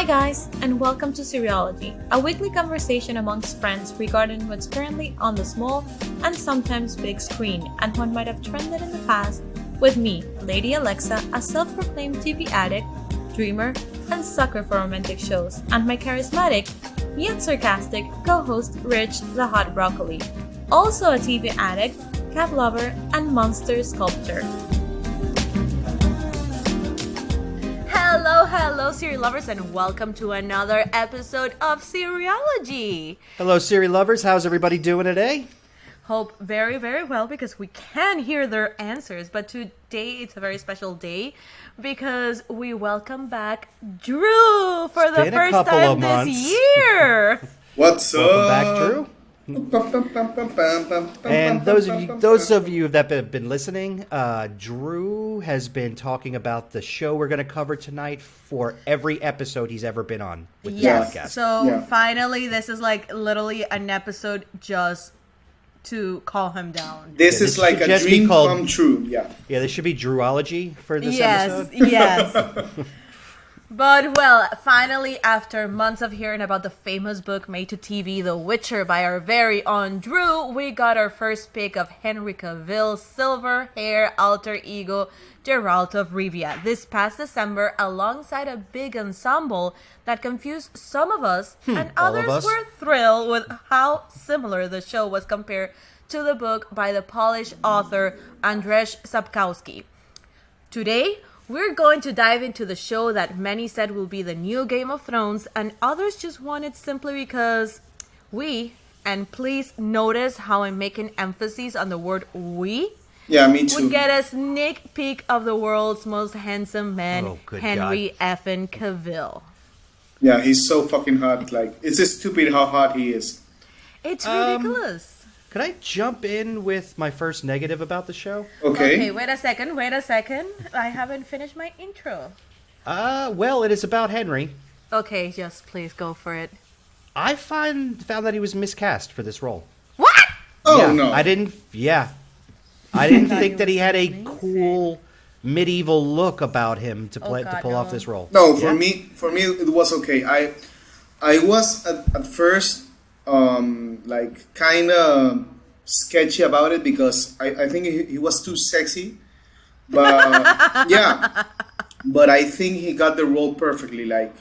Hi guys, and welcome to Seriology, a weekly conversation amongst friends regarding what's currently on the small and sometimes big screen and what might have trended in the past, with me, Lady Alexa, a self-proclaimed TV addict, dreamer, and sucker for romantic shows, and my charismatic, yet sarcastic, co-host Rich the Hot Broccoli, also a TV addict, cat lover, and monster sculptor. Hello, Serilovers, and welcome to another episode of Seriology. Hello, Serilovers. How's everybody doing today? Hope very, very well, because we can hear their answers. But today it's a very special day because we welcome back Drew for the first time this year. What's Welcome up? back, Drew. And those of you that have been listening, Drew has been talking about the show we're going to cover tonight for every episode he's ever been on with this podcast. So finally, this is like literally an episode just to call him down. This is like a dream come true. Yeah, this should be Drewology for this episode. Yes. But, well, finally, after months of hearing about the famous book made to TV, The Witcher, by our very own Drew, we got our first pick of Henry Cavill's silver hair alter ego, Geralt of Rivia, this past December, alongside a big ensemble that confused some of us, and others were thrilled with how similar the show was compared to the book by the Polish author Andrzej Sapkowski. Today, we're going to dive into the show that many said will be the new Game of Thrones, and others just want it simply because and please notice how I'm making emphasis on the word we. Yeah, me too. Would get a sneak peek of the world's most handsome man, Henry effing Cavill. Yeah, he's so fucking hot. Like, it's just stupid how hot he is. It's ridiculous. Could I jump in with my first negative about the show? Okay, wait a second. I haven't finished my intro. Well, it is about Henry. Okay, just please go for it. I found that he was miscast for this role. What? Oh, no. I didn't think that he had a cool medieval look about him to pull off this role. No, for me, it was okay. I was at first like kind of sketchy about it because I think he was too sexy, but yeah, but I think he got the role perfectly. Like,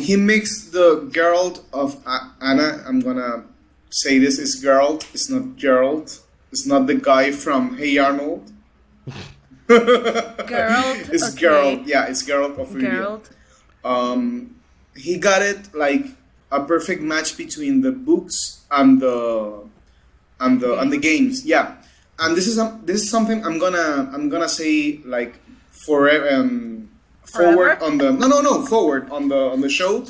he mixed the Geralt of Anna. I'm gonna say this is Geralt. It's not Geralt. It's not the guy from Hey Arnold. Geralt. It's okay. Geralt. Yeah, it's Geralt of Rivia. Geralt. He got it like a perfect match between the books and the games. Yeah, and this is something I'm gonna say like forward on the forward on the show,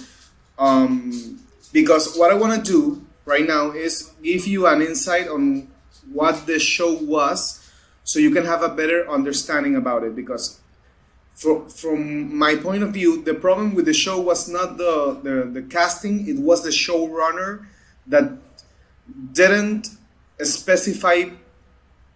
because what I want to do right now is give you an insight on what the show was, so you can have a better understanding about it. Because from my point of view, the problem with the show was not the casting, it was the showrunner that didn't specify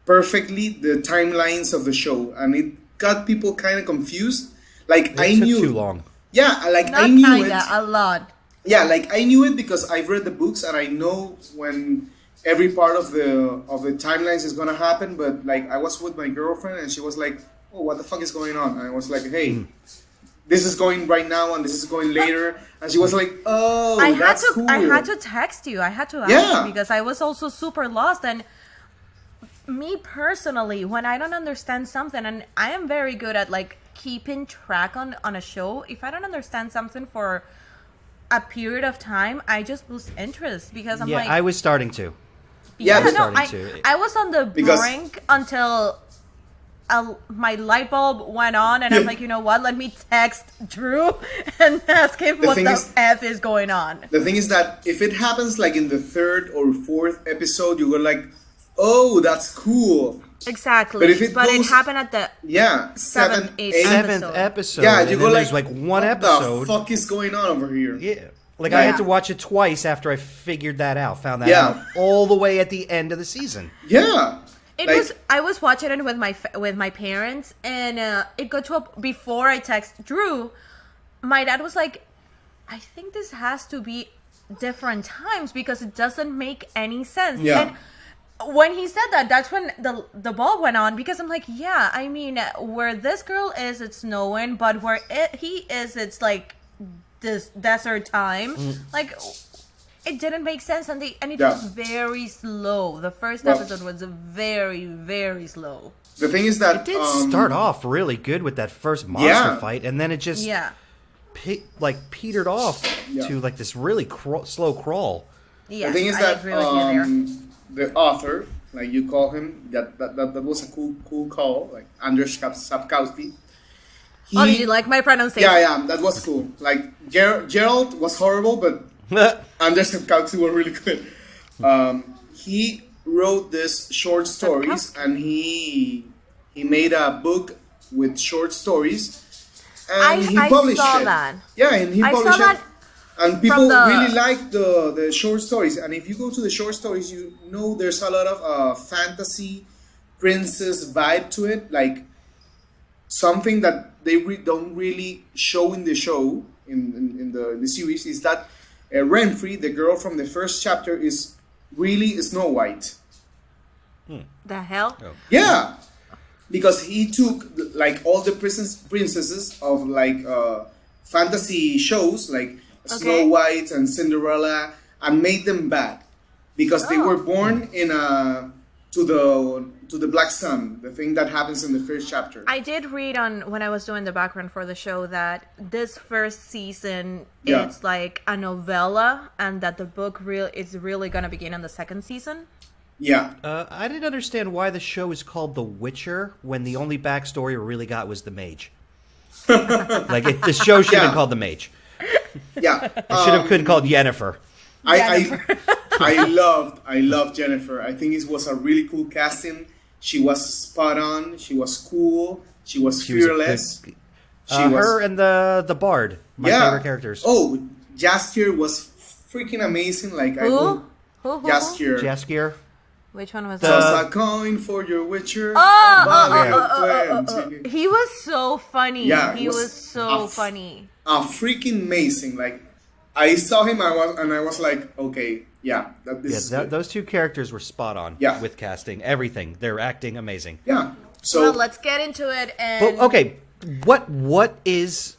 perfectly the timelines of the show, and it got people kind of confused. Like, I knew too long. Yeah, like Not I knew kinda, it a lot. Yeah, like I knew it because I've read the books and I know when every part of the timelines is gonna happen. But like, I was with my girlfriend and she was like, "Oh, what the fuck is going on?" And I was like, "Hey, this is going right now and this is going later." And she was like, "Oh, that's cool." I had to text you. I had to ask you because I was also super lost. And me personally, when I don't understand something, and I am very good at like keeping track on a show, if I don't understand something for a period of time, I just lose interest because I'm like... I was starting to. I was on the brink until my light bulb went on, and I'm like, you know what? Let me text Drew and ask him what the F is going on. The thing is that if it happens like in the third or fourth episode, you go like, "Oh, that's cool." Exactly. But it happened at the seventh, eighth episode. Yeah, you go like, there's like one What episode. the fuck is going on over here? Yeah. Like, I had to watch it twice after I figured that out. Found that out all the way at the end of the season. Yeah. I was watching it with my parents, and it got to before I text Drew, my dad was like, I think this has to be different times because it doesn't make any sense. Yeah. And when he said that, that's when the bulb went on, because I'm like, yeah, I mean, where this girl is, it's snowing, but where he is, it's like this desert time. Like, it didn't make sense, and it was very slow. The first episode was very, very slow. The thing is that it did start off really good with that first monster fight, and then it just petered off to like this really slow crawl. Yeah, the thing is that the author, like you call him, that was a cool call, like Andrzej Sapkowski. Did you like my pronunciation? Yeah, that was cool. Like Gerald was horrible, but Andrzej Sapkowski was really good. He wrote this short stories, and he made a book with short stories, and he published it. That. Yeah, and he published it. And people really like the short stories. And if you go to the short stories, you know there's a lot of fantasy princess vibe to it, like something that they don't really show in the show in the series is that Renfrey, the girl from the first chapter, is really Snow White. The hell? Oh. Yeah, because he took like all the princesses of like fantasy shows, like Snow White and Cinderella, and made them bad because they were born in to the black sun, the thing that happens in the first chapter. I did read when I was doing the background for the show that this first season it's like a novella, and that the book is really gonna begin in the second season. Yeah. I didn't understand why the show is called The Witcher when the only backstory we really got was the mage. The show should have been called The Mage. Yeah. It should have been called Yennefer. I loved Jennifer. I think it was a really cool casting. She was spot on. She was cool. She was fearless. Her and the Bard, my favorite characters. Oh, Jaskier was freaking amazing. Like Who? Jaskier. Which one was Toss a coin for your Witcher. He was so funny. Yeah, he was so funny. Freaking amazing. Like, I saw him and I was like, okay, those two characters were spot on with casting. Everything. They're acting amazing. Yeah. So well, let's get into it. And okay, what is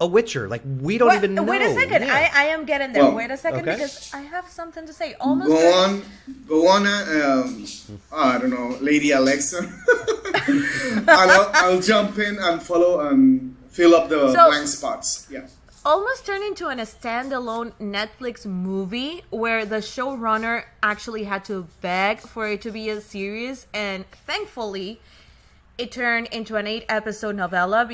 a Witcher? Like, we don't even know. Wait a second. Yeah. I am getting there. Well, wait a second, because I have something to say. Go on. I don't know, Lady Alexa. I'll jump in and follow and fill up the blank spots. Yeah. Almost turned into a standalone Netflix movie where the showrunner actually had to beg for it to be a series, and thankfully, it turned into an 8-episode novella.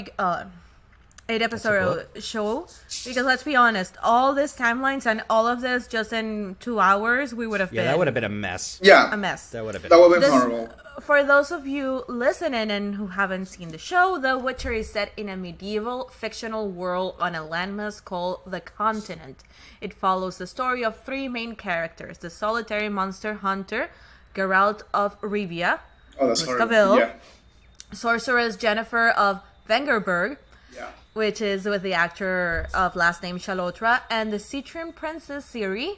8-episode show, because let's be honest, all these timelines and all of this just in 2 hours, we would have been... Yeah, that would have been a mess. Yeah. A mess. That would have been horrible. For those of you listening and who haven't seen the show, The Witcher is set in a medieval fictional world on a landmass called the Continent. It follows the story of 3 main characters: the solitary monster hunter, Geralt of Rivia, Cavill, sorceress Jennifer of Vengerberg, which is with the actor of last name Chalotra, and the Citron princess Ciri,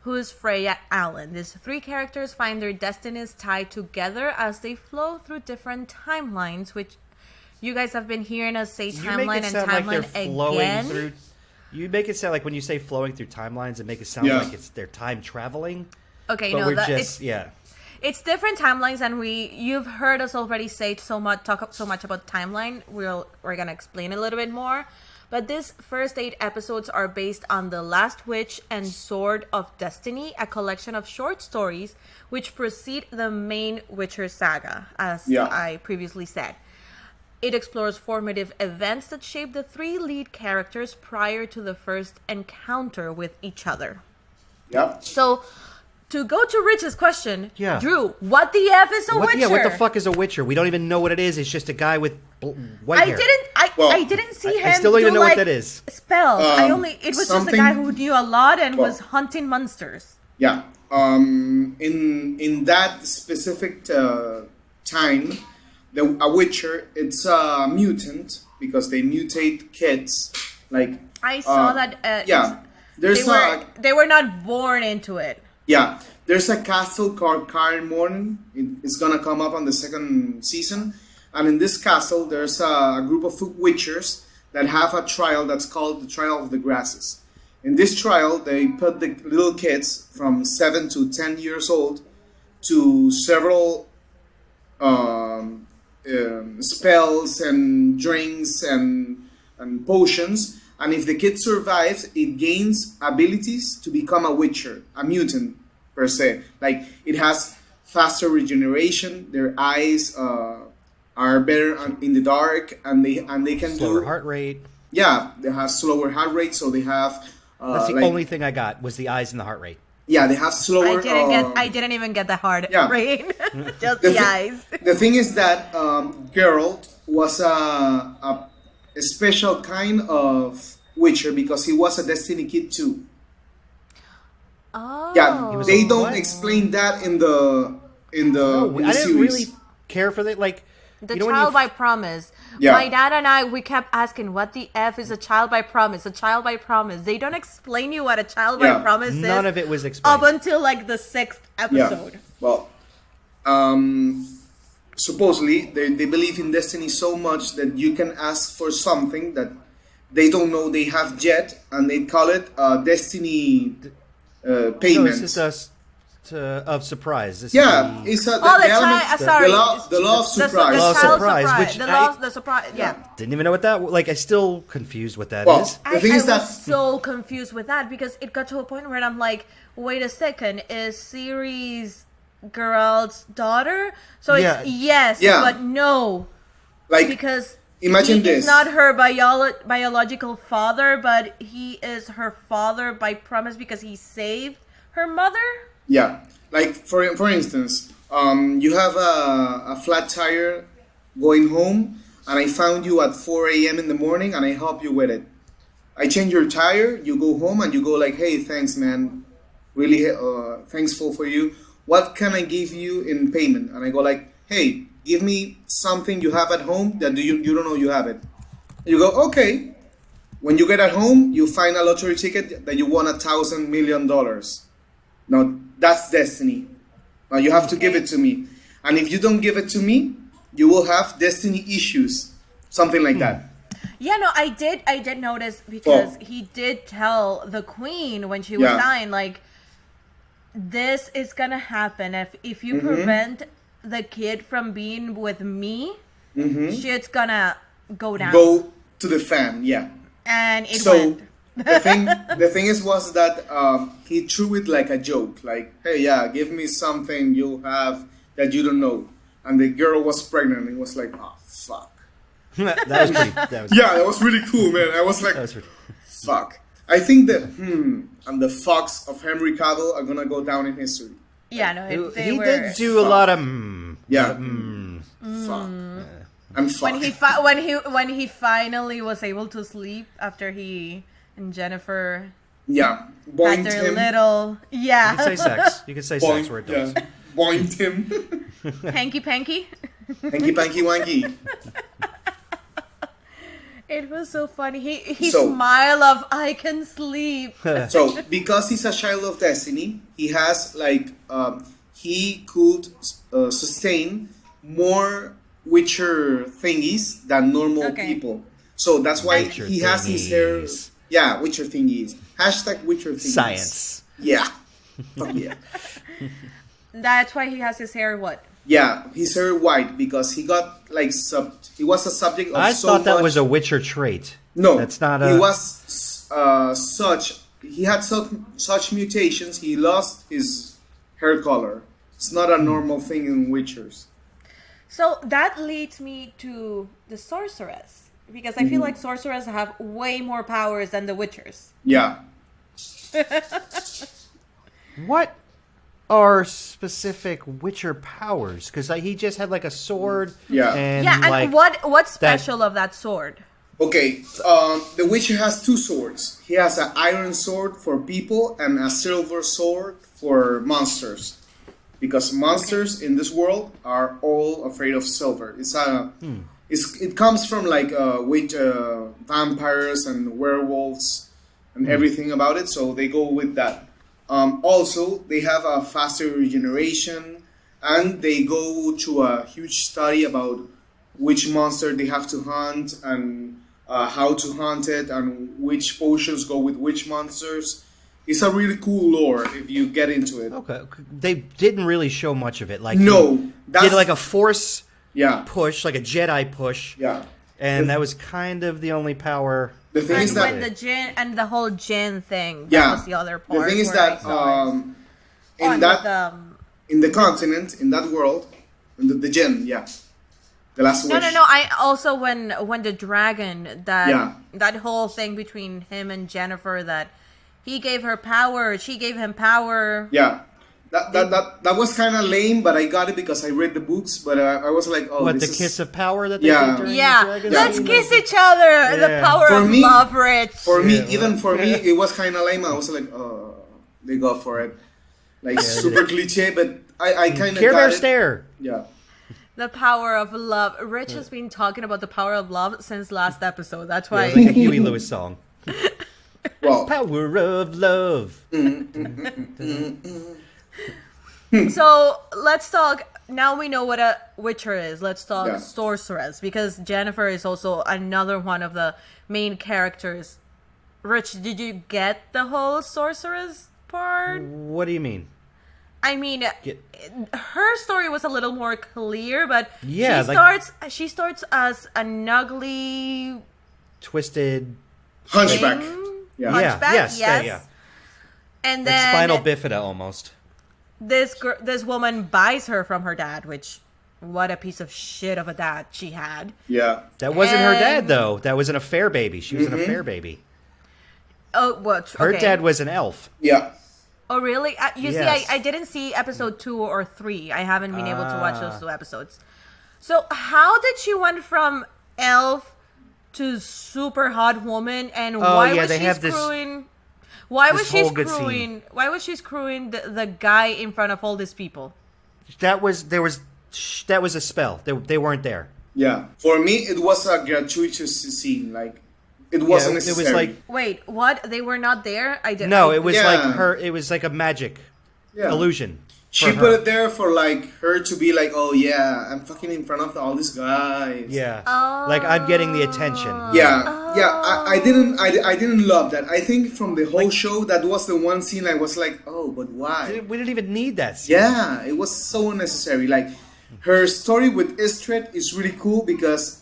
who's Freya Allen. These 3 characters find their destinies tied together as they flow through different timelines, which you guys have been hearing us say timeline and timeline again. You make it sound like when you say flowing through timelines, it makes it sound like they're time traveling. Okay, but no, it's different timelines, and you've heard us already say talk so much about timeline. We're gonna explain a little bit more, but these first 8 episodes are based on The Last Witch and Sword of Destiny, a collection of short stories which precede the main Witcher saga, as I previously said. It explores formative events that shape the 3 lead characters prior to the first encounter with each other. Yep. So, to go to Rich's question, Drew, what the F is a Witcher? Yeah, what the fuck is a Witcher? We don't even know what it is. It's just a guy with white hair. I didn't see him. I still don't even know what that is. Spells. It was just a guy who knew a lot and was hunting monsters. Yeah. In that specific time, a Witcher, it's a mutant because they mutate kids Like I saw that. Yeah, there's they were not born into it. Yeah, there's a castle called Cairn Morn. It's gonna come up on the second season, and in this castle, there's a group of witchers that have a trial that's called the Trial of the Grasses. In this trial, they put the little kids from 7 to 10 years old to several spells and drinks and potions, and if the kid survives, it gains abilities to become a witcher, a mutant per se. Like it has faster regeneration, their eyes are better in the dark, and they can slower heart rate. Yeah, they have slower heart rate, so they have. That's the only thing I got was the eyes and the heart rate. Yeah, they have slower. I didn't even get the heart rate. Just the eyes. The thing is that Geralt was a special kind of witcher because he was a Destiny kid too. Oh. Yeah, they don't explain that in the I series. didn't really care for that. Like the child by promise. Yeah. My dad and I, we kept asking, what the F is a child by promise? A child by promise. They don't explain you what a child by promise is. None of it was explained. Up until like the 6th episode. Yeah. Well, supposedly they believe in destiny so much that you can ask for something that they don't know they have yet, and they call it destiny payment. No, it's just of surprise. It's the law of surprise. The surprise. Yeah. Didn't even know what that. Like, I still confused what that is. The thing is that was so confused with that because it got to a point where I'm like, wait a second, is Ciri's Geralt's daughter? So it's yes, but no, like because imagine this. He's not her biological father, but he is her father by promise because he saved her mother. Yeah, like for instance, you have a flat tire going home, and I found you at 4 a.m. in the morning, and I help you with it. I change your tire, you go home, and you go like, "Hey, thanks, man. Really thankful for you. What can I give you in payment?" And I go like, "Hey, give me something you have at home that you don't know you have it." You go, "Okay." When you get at home, you find a lottery ticket that you won $1,000 million. Now, that's destiny. Now, you have to give it to me. And if you don't give it to me, you will have destiny issues. Something like that. Yeah, no, I did notice because he did tell the queen when she was dying, like, this is going to happen. If you prevent the kid from being with me, shit's going to go down. Go to the fan, yeah. And it went. the thing was that he threw it like a joke, like, "Hey, give me something you have that you don't know." And the girl was pregnant. He was like, "Oh, fuck." that was really cool, man. I was like, fuck. I think that and the fucks of Henry Cavill are gonna go down in history. Yeah, no, he did do a lot of fuck. And fuck. When he finally was able to sleep after he and Jennifer boinked had their him. little You can say sex. You can say sex where it does. Boinked him. Hanky panky. Hanky panky wanky. It was so funny. He smile of I can sleep. So because he's a child of destiny, he has like he could sustain more witcher thingies than normal people. So that's why he has his hair. Yeah, witcher thingies. # witcher thingies. Science. Yeah. Fuck yeah. That's why he has his hair what? Yeah, his hair white because he got like he was a subject of I thought that was a witcher trait. No, that's not a. He was he had such mutations. He lost his hair color. It's not a normal thing in witchers. So that leads me to the sorceress. Because I feel like sorcerers have way more powers than the witchers. Yeah. What are specific witcher powers? Because he just had like a sword. Yeah. And what's special of that sword? Okay, the witcher has 2 swords. He has an iron sword for people and a silver sword for monsters. Because monsters in this world are all afraid of silver. it comes from like with vampires and werewolves and everything about it. So they go with that. Also, they have a faster regeneration, and they go to a huge study about which monster they have to hunt and how to hunt it and which potions go with which monsters. It's a really cool lore if you get into it. Okay, they didn't really show much of it. Like no, did like a force yeah push, like a Jedi push. Yeah, and that was kind of the only power. The thing is that when the Jinn and the whole Jinn thing. Yeah, That was the other part. The thing is that in the continent, in that world, in the Jinn, yeah. The last wish. No. I also when the dragon that whole thing between him and Jennifer, that he gave her power, she gave him power. Yeah, that was kind of lame, but I got it because I read the books. But I was like, oh, what, this the is... kiss of power that they did during the dragon Let's scene? kiss each other. The power of love, Rich. For me, it was kind of lame. I was like, oh, they go for it, like super cliche, but I kind of Care got Bear it. stare. Yeah. The power of love. Rich has been talking about the power of love since last episode. That's why. It's like a Heeeeellooooo song. Well, power of love. So let's talk. Now we know what a witcher is. Let's talk sorceress, because Jennifer is also another one of the main characters. Rich, did you get the whole sorceress part? What do you mean? I mean, her story was a little more clear, but yeah, she starts as an ugly, twisted hunchback. Hunchback, yes. Yeah. And like then spinal bifida almost. This woman buys her from her dad, which what a piece of shit of a dad she had. Yeah, that wasn't her dad though. That was an affair baby. She was an affair baby. Oh, what? Her dad was an elf. Yeah. Oh, really? You see, I didn't see episode 2 or 3. I haven't been able to watch those 2 episodes. So how did she went from elf to super hot woman, and why was she screwing? Why was she screwing? Why was she screwing the guy in front of all these people? That was a spell. They weren't there. Yeah, for me it was a gratuitous scene. Like it wasn't necessary. It was like, wait, what? They were not there? I didn't. No, it was like her. It was like a magic illusion. She put it there for like her to be like, oh yeah, I'm fucking in front of all these guys. Yeah, like I'm getting the attention. I didn't love that. I think from the whole show, that was the one scene I was like, oh, but why? We didn't even need that scene. Yeah, it was so unnecessary. Like her story with Istrid is really cool because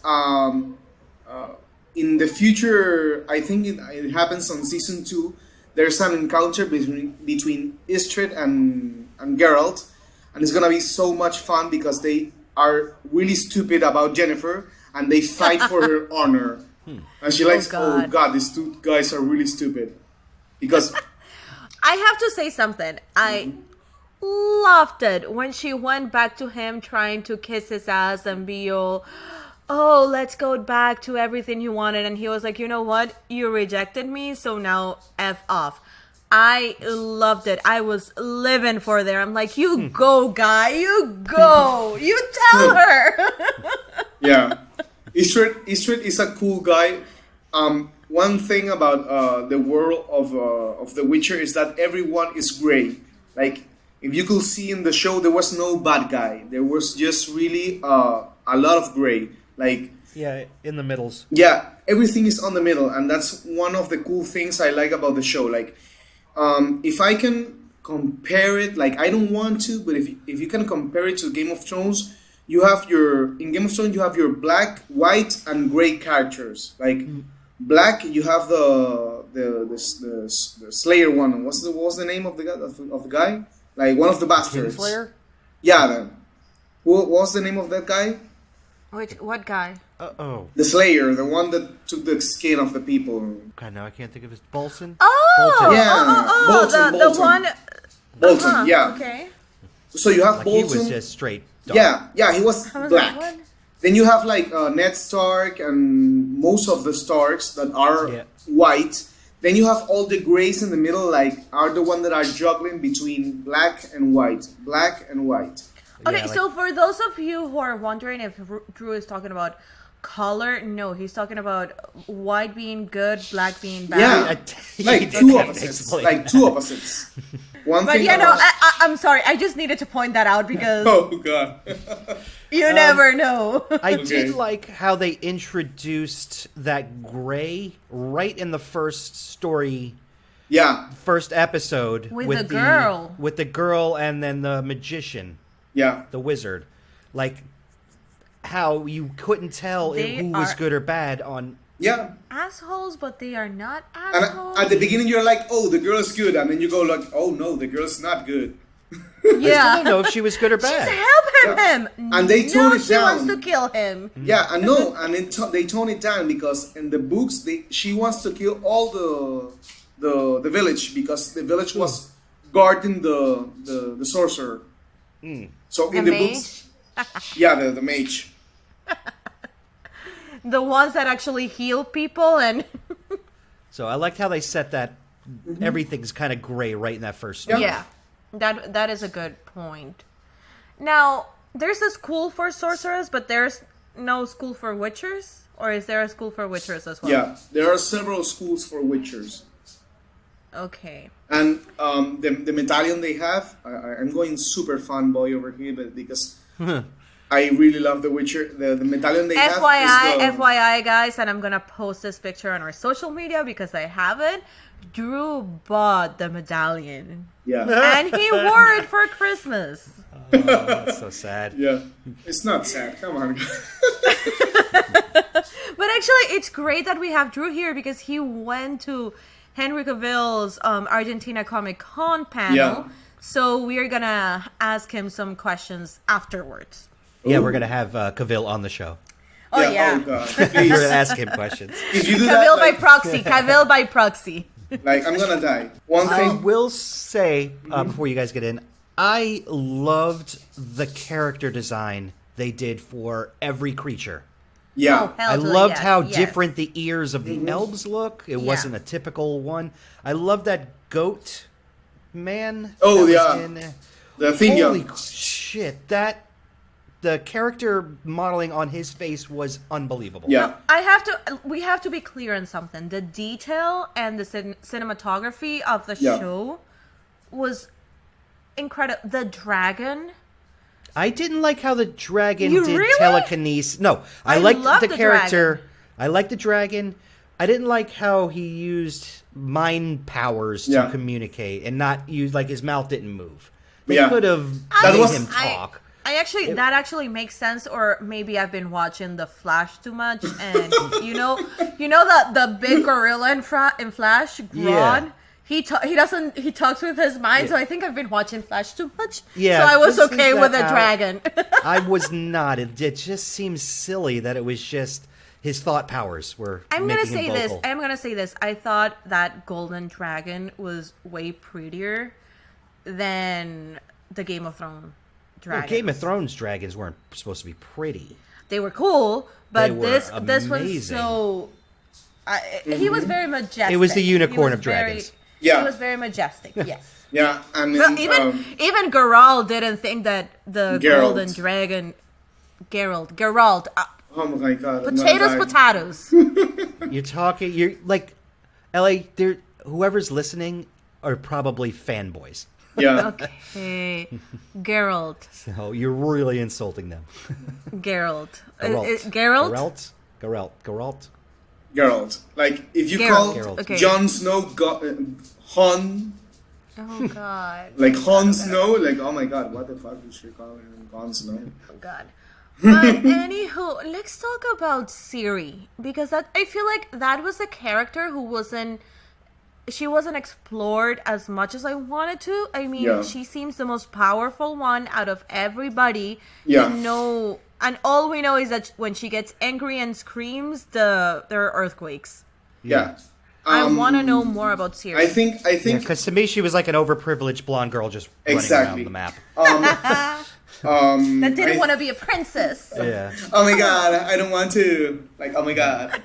in the future, I think it happens on season 2. There's an encounter between Istrid and Geralt, and it's gonna be so much fun because they are really stupid about Jennifer and they fight for her honor. And she likes, oh god, these 2 guys are really stupid. Because I have to say something. I loved it when she went back to him trying to kiss his ass and be all, oh, let's go back to everything you wanted. And he was like, you know what? You rejected me, so now F off. I loved it. I was living for there. I'm like, you go, guy. You go. You tell her. Yeah. Istrid is a cool guy. One thing about the world of The Witcher is that everyone is gray. Like, if you could see in the show, there was no bad guy. There was just really a lot of gray. Like, yeah, in the middles. Yeah, everything is on the middle, and that's one of the cool things I like about the show. Like, if I can compare it, like I don't want to, but if you can compare it to Game of Thrones, in Game of Thrones you have your black, white, and gray characters. Like black, you have the Slayer one. What's the name of the guy? Like one of the bastards. Slayer? Yeah. Then, what was the name of that guy? What guy? The Slayer, the one that took the skin of the people. God, now I can't think of his Bolton. Oh, Bolton. Yeah, the one. Bolton, yeah. Okay. So you have Bolton. He was just straight dark. Yeah, he was black. Then you have like Ned Stark and most of the Starks that are white. Then you have all the grays in the middle, like are the one that are juggling between black and white. Okay, Yeah, so for those of you who are wondering if Drew is talking about color, no, he's talking about white being good, black being bad. Yeah, like two opposites. Like two opposites. One But thing. yeah, no, I'm sorry. I just needed to point that out because Oh god. you never know. I Okay. did like how they introduced that gray right in the first story, Yeah. first episode With the girl. with the girl, and then the magician, Yeah. the wizard, like how you couldn't tell They who was are- good or bad on. Yeah. Assholes, but they are not And assholes. at the beginning you're like, oh, the girl is good, and then you go like, oh no, the girl's not good. I don't yeah. know if she was good or She's bad. helping Yeah. him. And they tone it she down. wants to kill him. Yeah, I know, and they tone it down because in the books she wants to kill all the village because the village was guarding the sorcerer. So in The the books, yeah, the mage. The ones that actually heal people and So I liked how they set that. Everything's kind of gray right in that first story. yeah, that is a good point. Now there's a school for sorcerers, but there's no school for witchers, or is there a school for witchers as well? Yeah, there are several schools for witchers. Okay. And the medallion they have, I'm going super fanboy over here, but because I really love the Witcher. The medallion they have FYI, is the... FYI, guys, and I'm gonna post this picture on our social media because I have it. Drew bought the medallion, Yeah, and he wore it for Christmas. Oh, that's so sad. yeah. It's not sad. Come on. But actually, it's great that we have Drew here because he went to Henry Cavill's Argentina Comic Con panel. Yeah. So we're gonna ask him some questions afterwards. Yeah, Ooh. we're gonna have Cavill on the show. Oh yeah, Oh god. We're Please. gonna ask him questions. If you do Cavill that, by like, proxy. Cavill by proxy. like I'm gonna die. One I thing. will say before you guys get in, I loved the character design they did for every creature. Yeah. Oh, hell I to the loved yes, how yes. different the ears of the elves look. It wasn't a typical one. I love that goat man. Oh, that yeah. was in- The thing. Holy Yeah. shit! The character modeling on his face was unbelievable. Yeah. We have to be clear on something. The detail and the cinematography of the Yeah. show was incredible. The dragon. I didn't like how the dragon You did really? telekinesis. No, I I liked love the the character. dragon. I liked the dragon. I didn't like how he used mind powers to Yeah. communicate and not use like his mouth didn't move. They Yeah. could have That made was- him talk. That actually makes sense, or maybe I've been watching The Flash too much, and you know the big gorilla in Flash, Grodd. Yeah. He talks with his mind, so I think I've been watching Flash too much. Yeah, so I was this is okay with that the out. dragon. I was not. It just seems silly that it was just his thought powers were. I'm making gonna say him this. vocal. I'm gonna say this. I thought that golden dragon was way prettier than the Game of Thrones dragon. Well, Game of Thrones dragons weren't supposed to be pretty. They were cool, but They were this was amazing. so. He was very majestic. It was the unicorn He of was very- dragons. Yeah. He was very majestic. Yes. Yeah. And But then, even Geralt didn't think that the Geralt. golden dragon. Geralt. oh my god. I'm Potatoes, gonna die. potatoes. You're like, LA, whoever's listening are probably fanboys. Yeah. Okay. Geralt. So you're really insulting them. Geralt. Geralt. Geralt? Geralt. Geralt. Like if you Geralt. call Geralt. Okay. Jon Snow Han, Oh God. like Han Snow, like oh my god, what the fuck is she calling him Jon Snow? Oh God. But anywho, let's talk about Ciri, because I feel like that was a character who wasn't explored as much as I wanted to. I mean, Yeah. she seems the most powerful one out of everybody. Yeah. And all we know is that when she gets angry and screams, there are earthquakes. Yeah. I want to know more about Ciri. I think Because to me, she was like an overprivileged blonde girl just running Exactly. around the map. that didn't I- want to be a princess. Yeah. oh my god, I don't want to. Like oh my god.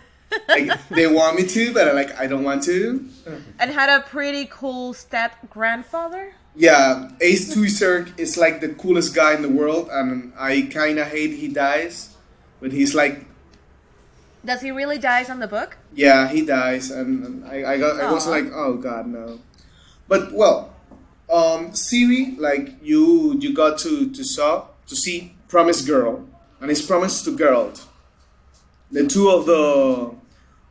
Like they want me to, but I don't want to. And had a pretty cool step grandfather. Yeah, Ace Twister is like the coolest guy in the world, and I kind of hate he dies, but he's like, Does he really dies on the book? yeah, he dies, and I was Aw. like, oh god, no. But well, Siri, like you got to see Promised Girl, and it's promised to Geralt. The two of the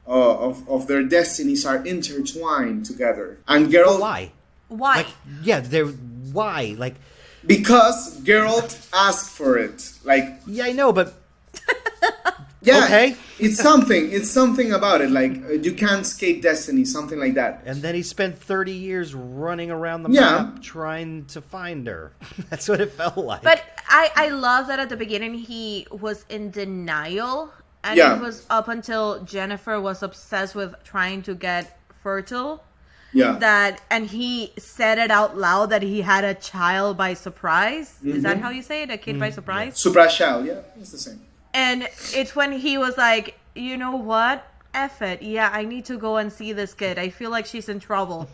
of their destinies are intertwined together, and Geralt. Why? Why? Like, yeah, they're why? Like, Because Geralt asked for it. Like, yeah, I know, but yeah, okay. it's something. It's something about it. Like, you can't escape destiny, something like that. And then he spent 30 years running around the Yeah. map trying to find her. That's what it felt like. But I love that at the beginning he was in denial. And Yeah. it was up until Jennifer was obsessed with trying to get fertile. Yeah. And he said it out loud that he had a child by surprise. Is that how you say it? A kid by surprise? Surprise child. Yeah, it's the same. And it's when he was like, you know what? F it. Yeah, I need to go and see this kid. I feel like she's in trouble.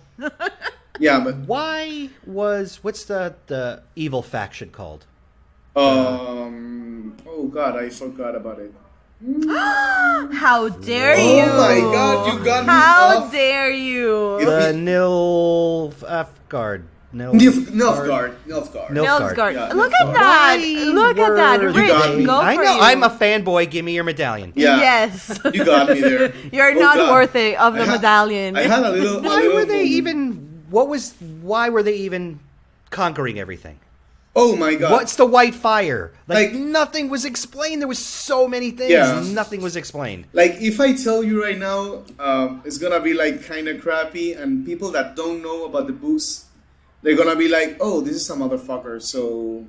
Yeah, but what's the evil faction called? oh god, I forgot about it. How dare you? Oh my god, you got me How off. dare you? The Nilfgaard. Nilfgaard. Nilfgaard. Yeah, Look at Nilfgaard. that. Look at that. were Rich, got me. go I for know. you. I'm a fanboy. Give me your medallion. Yeah. Yes. You got me there. You're Oh, not God. worthy of the I had- medallion. I had a little. Why were they moment. even? Why were they even conquering everything? Oh my god. What's the white fire? Like- Nothing was explained. There was so many things. Yeah. Nothing was explained. Like, if I tell you right now, it's gonna be like kind of crappy, and people that don't know about the books, they're gonna be like, "Oh, this is a motherfucker." So,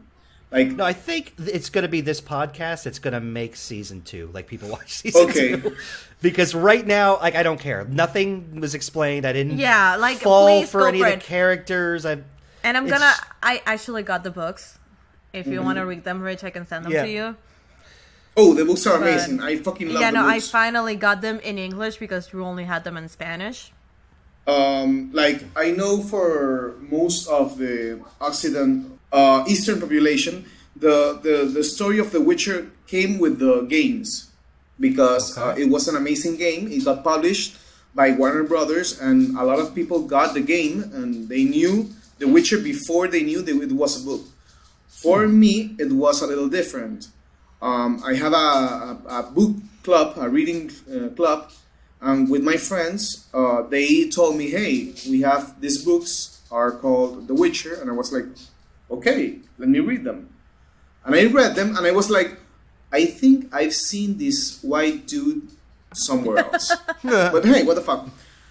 like, No, I think it's going to be this podcast. It's going to make season 2. Like, people watch season Okay. 2. Because right now, like, I don't care. Nothing was explained. I didn't Yeah, like, fall please for go any for of it. the characters. And I actually got the books. If you want to read them, Rich, I can send them Yeah. to you. oh, the books are But- amazing. I fucking love Yeah, the no, I books. finally got them in English because Drew only had them in Spanish. Like, I know for most of the Eastern population, the story of The Witcher came with the games, because it was an amazing game. It got published by Warner Brothers, and a lot of people got the game, and they knew The Witcher before they knew that it was a book. For me, it was a little different. I have a book club, a reading club, and with my friends, they told me, "Hey, we have these books are called The Witcher," and I was like, "Okay, let me read them." And I read them, and I was like, "I think I've seen this white dude somewhere else." But hey, what the fuck?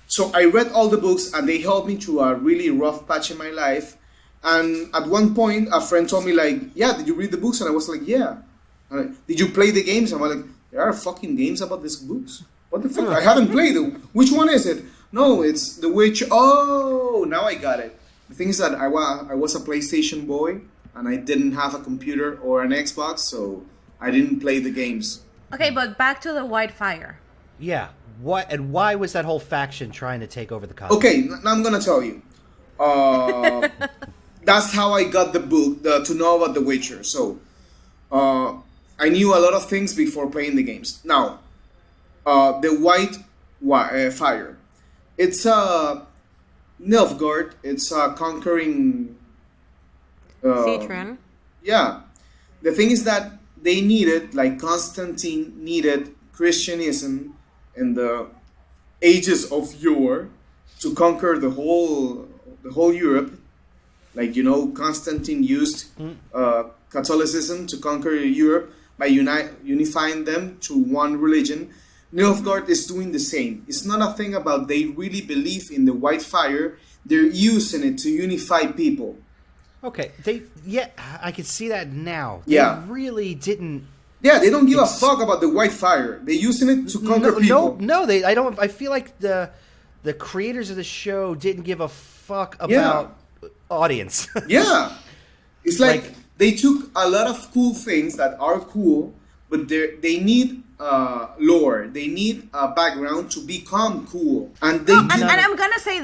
So I read all the books, and they helped me through a really rough patch in my life. And at one point, a friend told me, like, "Yeah, did you read the books?" And I was like, "Yeah." And I, "Did you play the games?" And I was like, "There are fucking games about these books. What the fuck? I haven't played them. Which one is it?" "No, it's The Witcher." Oh, now I got it. The thing is that I was a PlayStation boy, and I didn't have a computer or an Xbox, so I didn't play the games. Okay, but back to the White Fire. Yeah. Why was that whole faction trying to take over the continent? Okay, now I'm gonna tell you. That's how I got the book to know about The Witcher. So I knew a lot of things before playing the games. Now, the White Fire. It's Nilfgaard. It's a conquering. Citron. Yeah. The thing is that they needed, like Constantine needed Christianism in the ages of yore to conquer the whole Europe. Like, Constantine used Catholicism to conquer Europe by unifying them to one religion. Nilfgaard is doing the same. It's not a thing about they really believe in the White Fire. They're using it to unify people. Okay. I can see that now. Yeah. They really didn't. Yeah, they don't give a fuck about the White Fire. They're using it to conquer people. I don't. I feel like the creators of the show didn't give a fuck about audience. Yeah. It's like they took a lot of cool things that are cool, but they need lore. They need a background to become cool, and they and I'm gonna say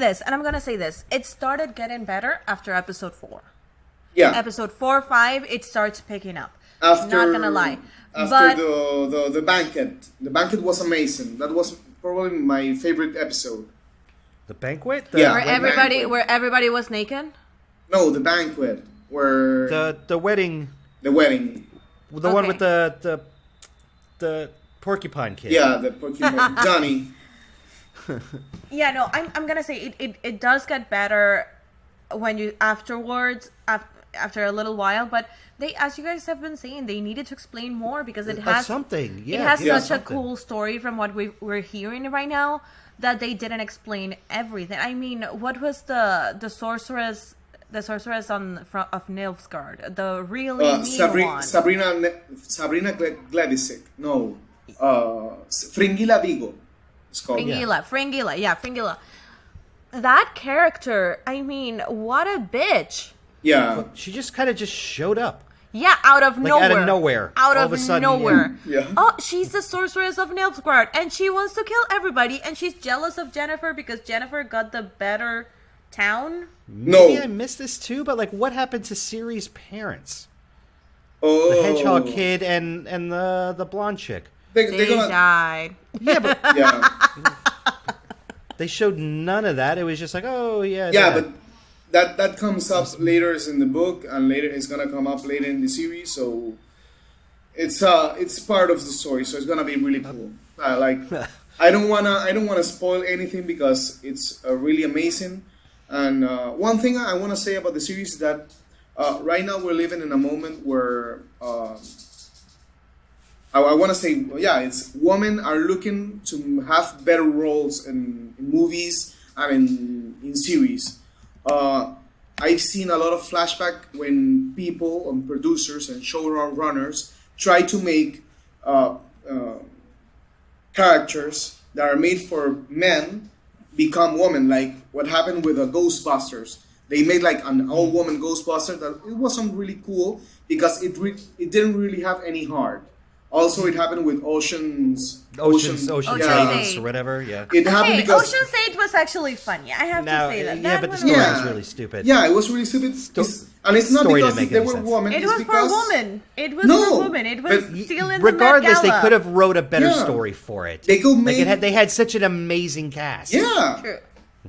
this. It started getting better after episode 4. Yeah, Episode 4, 5, it starts picking up. after Not gonna lie, after but the banquet. The banquet was amazing. That was probably my favorite episode. The banquet? Yeah. where everybody was naked. No, the banquet where The wedding. the wedding. The one Okay. with the porcupine kid. Yeah, the Pokemon Johnny. Yeah, no, I'm gonna say it does get better when you afterwards after a little while, but they, as you guys have been saying, they needed to explain more because it has something. Yeah, it has yeah, such something. a cool story from what we're hearing right now that they didn't explain everything. I mean, what was the sorceress of Nilfgaard, the really mean one? Sabrina Gledisic. No, Fringilla Vigo. It's called. Fringilla. That character, I mean, what a bitch. Yeah. She just kind of just showed up. Yeah, out of nowhere. Out of nowhere. Out All of of a sudden, nowhere. Yeah. Oh, she's the sorceress of Nilfgaard, and she wants to kill everybody, and she's jealous of Jennifer because Jennifer got the better town. Maybe No. I missed this too, but like, what happened to Ciri's parents? Oh. The hedgehog kid and the blonde chick. They're They gonna. died. Yeah, but Yeah. they showed none of that. It was just like, oh yeah. Yeah, that. but that comes up later in the book, and later it's gonna come up later in the series. So it's part of the story. So it's gonna be really cool. I don't wanna spoil anything because it's really amazing. And one thing I want to say about the series is that right now we're living in a moment where I want to say, yeah, it's women are looking to have better roles in movies and in series. I've seen a lot of flashback when people and producers and showrunners try to make characters that are made for men become women, like what happened with the Ghostbusters. They made like an all-woman Ghostbuster that it wasn't really cool because it didn't really have any heart. Also, it happened with Ocean's Ocean's yeah. 8 or whatever. Yeah. It happened Hey, because Ocean's 8 was actually funny. I have to say that. Yeah, That but the was- story Yeah. is really stupid. yeah, it was really stupid. And it's not story because didn't make they any were sense. women. It it's was for because women. It was No, for women. It was but still in Regardless, the they Met Gala. could have wrote a better Yeah. story for it. They could Like make they had such an amazing cast. yeah. True.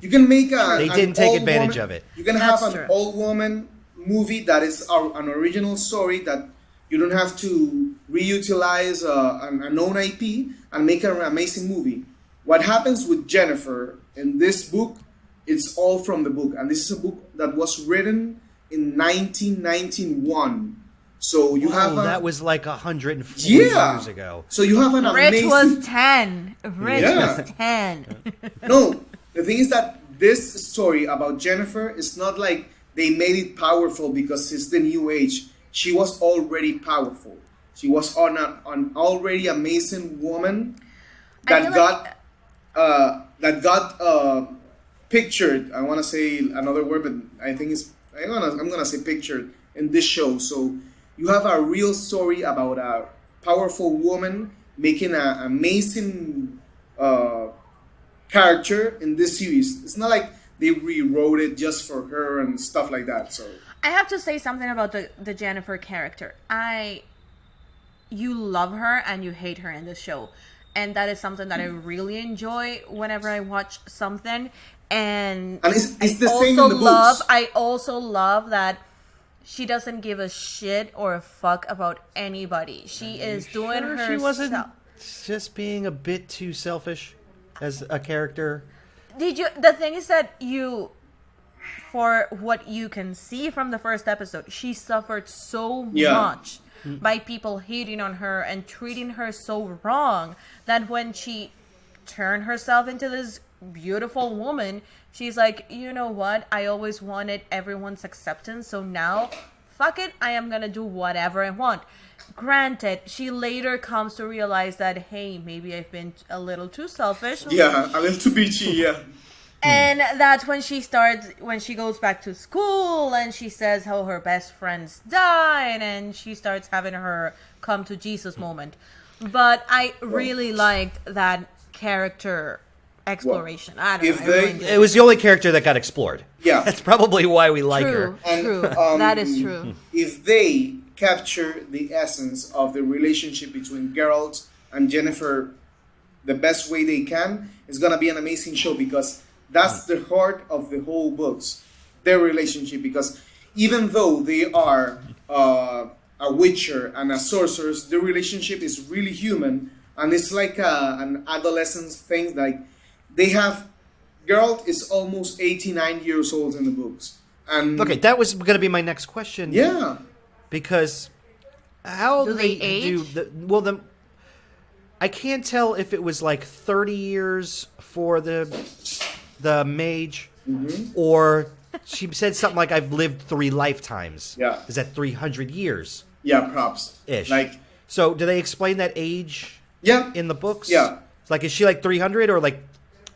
You can make They didn't take advantage of it. You can That's have true. an old woman movie that is an original story that you don't have to reutilize a known IP and make an amazing movie. What happens with Jennifer in this book, it's all from the book. And this is a book that was written in 1991. So you have that was like 140 yeah. years ago. So you have an Rich amazing... was 10. Rich Yeah. was 10. No, the thing is that this story about Jennifer is not like they made it powerful because it's the new age. She was already powerful. She was an already amazing woman I that feel got pictured. I want to say another word, but I think I'm gonna say pictured in this show. So you have a real story about a powerful woman making an amazing character in this series. It's not like they rewrote it just for her and stuff like that. So I have to say something about the Jennifer character. You love her and you hate her in this show. And that is something that I really enjoy whenever I watch something. And it's the same in the books. I also love that she doesn't give a shit or a fuck about anybody. She is doing her. She wasn't just being a bit too selfish as a character. The thing is that for what you can see from the first episode, she suffered so much by people hating on her and treating her so wrong that when she turned herself into this beautiful woman, she's like, you know what? I always wanted everyone's acceptance, so now, fuck it, I am gonna do whatever I want. Granted, she later comes to realize that, hey, maybe I've been a little too selfish. Yeah, a little too bitchy, yeah. And that's when she goes back to school and she says how her best friends died and she starts having her come to Jesus moment. But I really liked that character exploration. I don't know. It was the only character that got explored. Yeah. That's probably why we like her. True. That is true. If they capture the essence of the relationship between Geralt and Jennifer the best way they can, it's going to be an amazing show, because that's the heart of the whole books, their relationship. Because even though they are a witcher and a sorceress, their relationship is really human, and it's like an adolescent thing. Like they have, Geralt is almost 89 years old in the books. And okay, that was going to be my next question. Yeah. Because how do they age? I can't tell if it was like 30 years for the mage, or she said something like, I've lived 3 lifetimes. Yeah. Is that 300 years? Yeah, props. Ish. Like, so do they explain that age in the books? Yeah. It's like, is she like 300 or like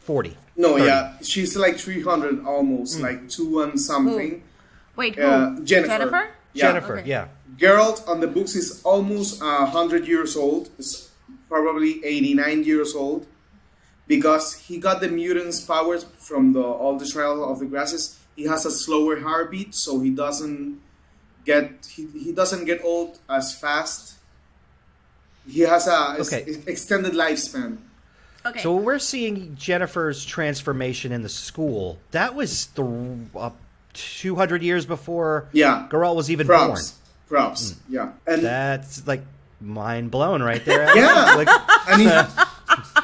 40? No, 30? yeah. She's like 300 almost, like 2 and something. Wait, who? Jennifer? Yeah. Jennifer, Okay. yeah. Geralt on the books is almost 100 years old. Is probably 89 years old, because he got the mutant's powers from all the trial of the grasses. He has a slower heartbeat, so he doesn't get old as fast. He has a extended lifespan. Okay. So we're seeing Jennifer's transformation in the school. That was 200 years before Geralt was even born. Props. Yeah. And that's like mind blown right there. Yeah. Like, and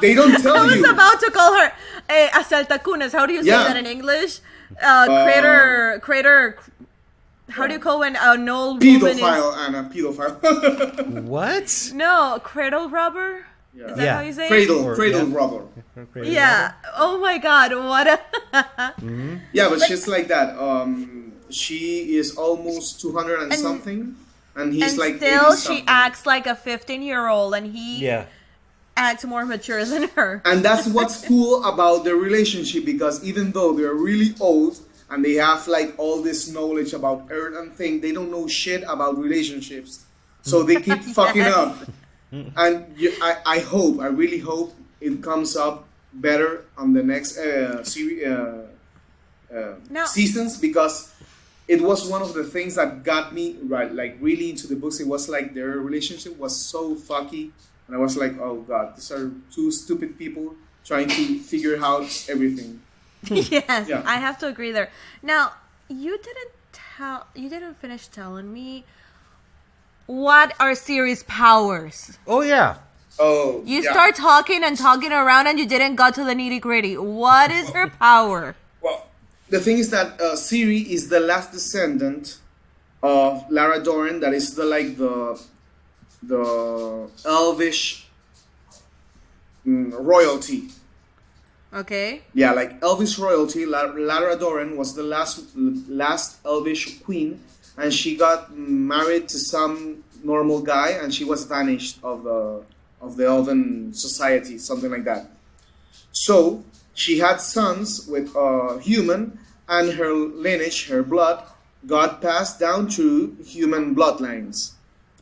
they don't tell you. I was about to call her asaltacunes. How do you say that in English? Crater. How do you call when an old woman is... Pedophile. What? No, cradle robber? Yeah. Is that how you say Cradle robber. Yeah. Oh my god, what a... Yeah, but she's like that. She is almost 200 and something. And he's and like still she acts like a 15-year-old, and he acts more mature than her. And that's what's cool about their relationship, because even though they're really old and they have like all this knowledge about Earth and thing, they don't know shit about relationships. So they keep fucking up. And I really hope it comes up better on the next seasons, because it was one of the things that got me really into the books. It was like their relationship was so fucky, and I was like, oh god, these are 2 stupid people trying to figure out everything. Yes, I have to agree there. Now, you didn't finish telling me what are Ciri's powers. Oh yeah. Oh. You start talking around, and you didn't go to the nitty gritty. What is her power? Well, the thing is that Ciri is the last descendant of Lara Dorn. That is the elvish royalty. Okay. Yeah, like elvish royalty. Lara Dorn was the last elvish queen, and she got married to some normal guy, and she was vanished of the elven society, something like that. So she had sons with human, and her lineage, her blood, got passed down through human bloodlines.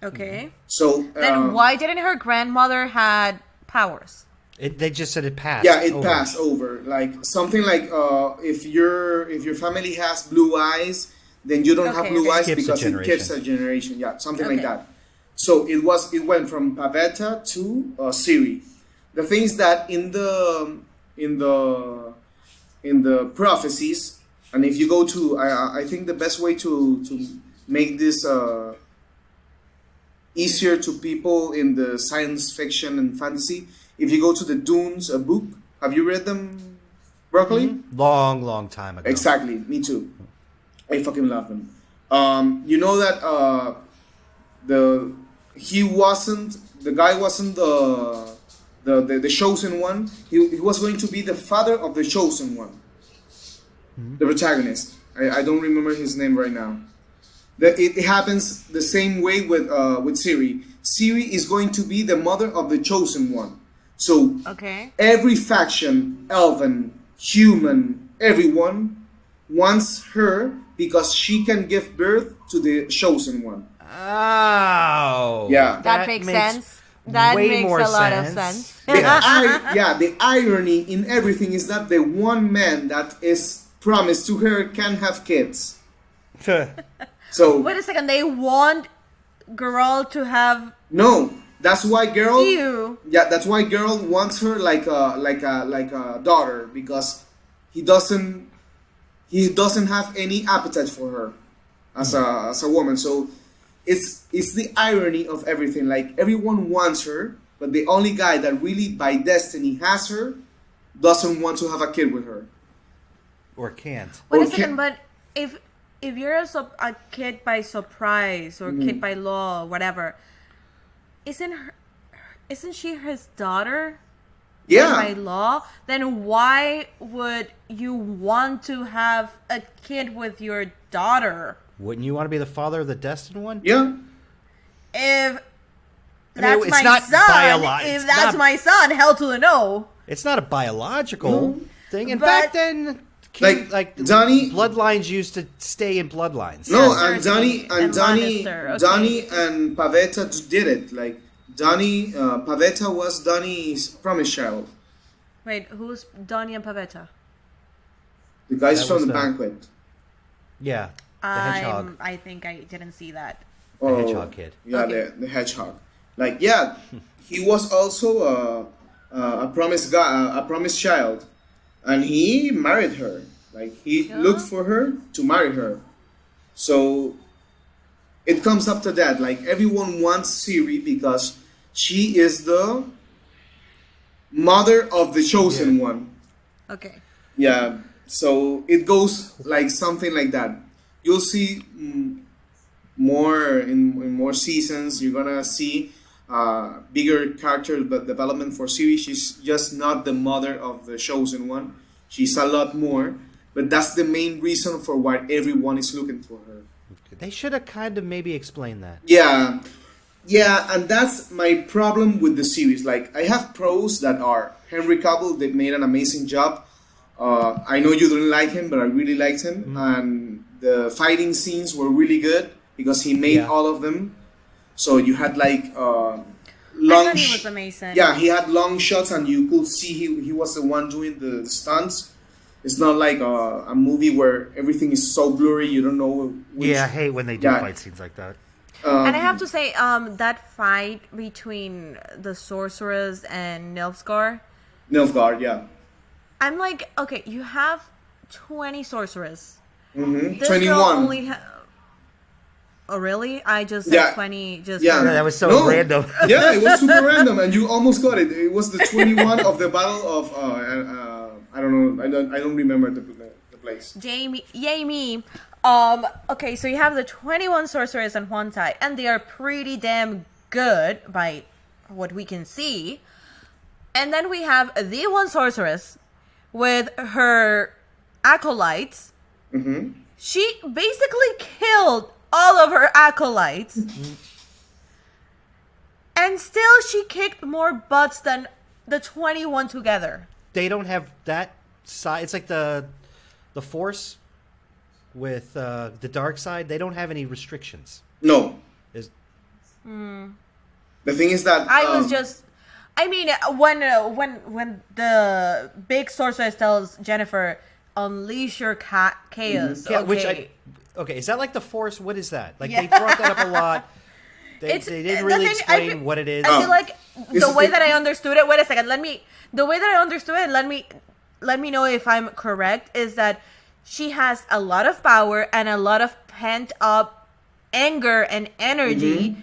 Okay. So then why didn't her grandmother had powers? They just said it passed. Yeah, it passed over. Like something like if your family has blue eyes, then you don't have blue eyes because it skips a generation. Yeah, something like that. So it went from Pavetta to Ciri. The thing is that in the prophecies, and if you go to, I think the best way to make this easier to people in the science fiction and fantasy, if you go to the Dunes, a book, have you read them, Broccoli? Mm-hmm. Long time ago. Exactly, me too. I fucking love them. You know that the guy wasn't the chosen one. He was going to be the father of the chosen one. Mm-hmm. The protagonist. I don't remember his name right now. It happens the same way with Ciri. Ciri is going to be the mother of the chosen one. So every faction, elven, human, everyone wants her because she can give birth to the chosen one. Oh. Yeah. That makes sense. That way makes more a lot of sense. sense. The irony in everything is that the one man that is promised to her can have kids. So Wait a second, they want girl to have no, that's why girl. you. Yeah, that's why girl wants her like a daughter, because he doesn't have any appetite for her as a woman. So it's the irony of everything. Like everyone wants her, but the only guy that really by destiny has her doesn't want to have a kid with her. Or can't. Wait a Okay. second, but if you're a kid by surprise or kid by law, whatever, isn't she his daughter? Yeah. By law, then why would you want to have a kid with your daughter? Wouldn't you want to be the father of the destined one? Yeah. If that's it's my not son, if that's my son, hell to the no. It's not a biological thing. And But- back then, Like, Donnie- bloodlines used to stay in bloodlines. No, Yeah, and Cersei and Lannister, okay. Donnie and Pavetta did it. Like Pavetta was Donnie's promised child. Wait, who's Donnie and Pavetta? The guys That from was the the- banquet. Yeah, the hedgehog. I think I didn't see that. The hedgehog kid. Yeah, Okay. the hedgehog. Like, yeah, he was also a promised guy, a promised child, and he married her. Like, he looked for her to marry her. So it comes up to that. Like, everyone wants Siri because she is the mother of the chosen one. Okay. Yeah, so it goes like something like that. You'll see more in more seasons. You're gonna see bigger character development for Siri. She's just not the mother of the chosen one. She's a lot more, but that's the main reason for why everyone is looking for her. They should have kind of maybe explained that. Yeah, and that's my problem with the series. Like, I have pros that are Henry Cavill. They made an amazing job. I know you didn't like him, but I really liked him, and the fighting scenes were really good because he made all of them. So you had like long. I thought he was amazing. Yeah, he had long shots, and you could see he was the one doing the stunts. It's not like a movie where everything is so blurry you don't know. I hate when they do fight scenes like that. And I have to say, that fight between the sorceress and Nilfgaard, Nilfgaard, I'm like, okay, you have 20 sorcerers. Mm-hmm. This 21. girl only oh, really? I just said 20 just Yeah. for- That was so random. Yeah, it was super random, and you almost got it. It was the 21 of the Battle of I don't know. I don't remember the place. Jamie, yay me. Okay, so you have the 21 sorcerers on one side, and they are pretty damn good by what we can see. And then we have the one sorceress with her acolytes. Mm-hmm. She basically killed all of her acolytes. And still she kicked more butts than the 21 together. They don't have that side. It's like the Force with the dark side. They don't have any restrictions. No. Is The thing is that I was just, I mean, when the big sorceress tells Jennifer, "Unleash your chaos," yeah, okay. okay, is that like the Force? What is that? Like Yeah. they brought that up a lot. They It's- didn't the really thing- I explain feel- what it is. I feel like Is the it way the- that I understood it. Wait a second. The way that I understood it. Let me know if I'm correct. Is that she has a lot of power and a lot of pent up anger and energy. Mm-hmm.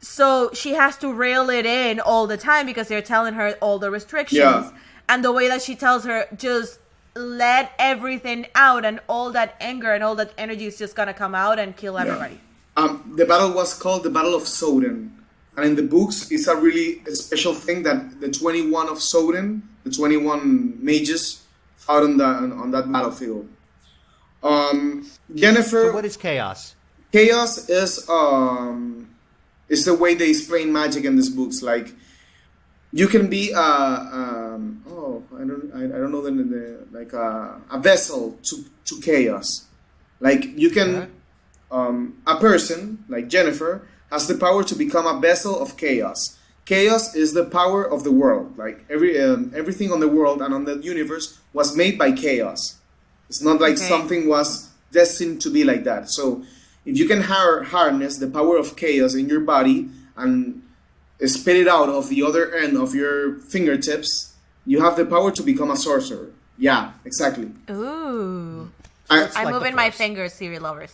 So she has to reel it in all the time because they're telling her all the restrictions. Yeah. And the way that she tells her, just let everything out, and all that anger and all that energy is just gonna come out and kill everybody. the battle was called the Battle of Soden, and in the books, it's a really special thing that the 21 of Soden, the 21 mages, fought on that battlefield. Jennifer. So what is chaos? Chaos is the way they explain magic in these books. Like, you can be I don't know a vessel to chaos. Like, you can a person like Jennifer has the power to become a vessel of chaos. chaos is the power of the world. Like everything on the world and on the universe was made by chaos. It's not like something was destined to be like that. So if you can harness the power of chaos in your body and spit it out of the other end of your fingertips, you have the power to become a sorcerer. Yeah, exactly. Ooh. I'm like moving my fingers, Serilovers.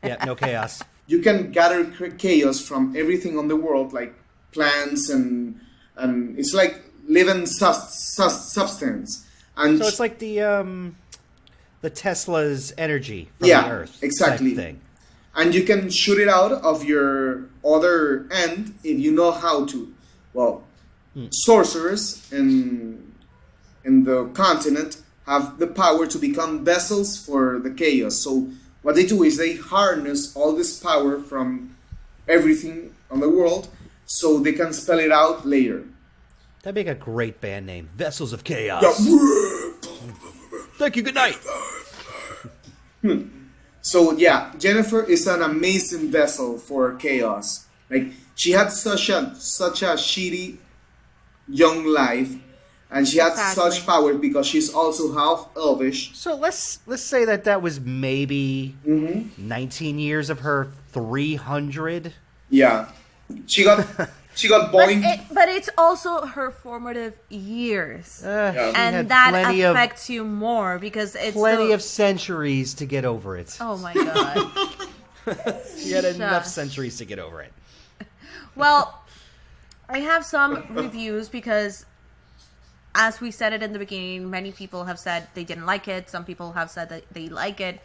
Yeah, no chaos. You can gather chaos from everything on the world, like plants and it's like living substance. And So it's like the Tesla's energy from the Earth. Exactly. Type thing. And you can shoot it out of your other end if you know how to. Well, sorcerers in the continent have the power to become vessels for the chaos. So what they do is they harness all this power from everything on the world so they can spell it out later. That'd make a great band name. Vessels of Chaos. Yeah. Thank you, good night. So yeah, Jennifer is an amazing vessel for chaos. Like she had such a shitty young life, and she had such power because she's also half elvish. So let's say that was maybe 19 years of her 300. Yeah, she got boing. But it's also her formative years, and had that plenty affects you more because it's plenty of centuries to get over it. Oh my god! She had enough centuries to get over it. Well, I have some reviews because, as we said it in the beginning, many people have said they didn't like it. Some people have said that they like it.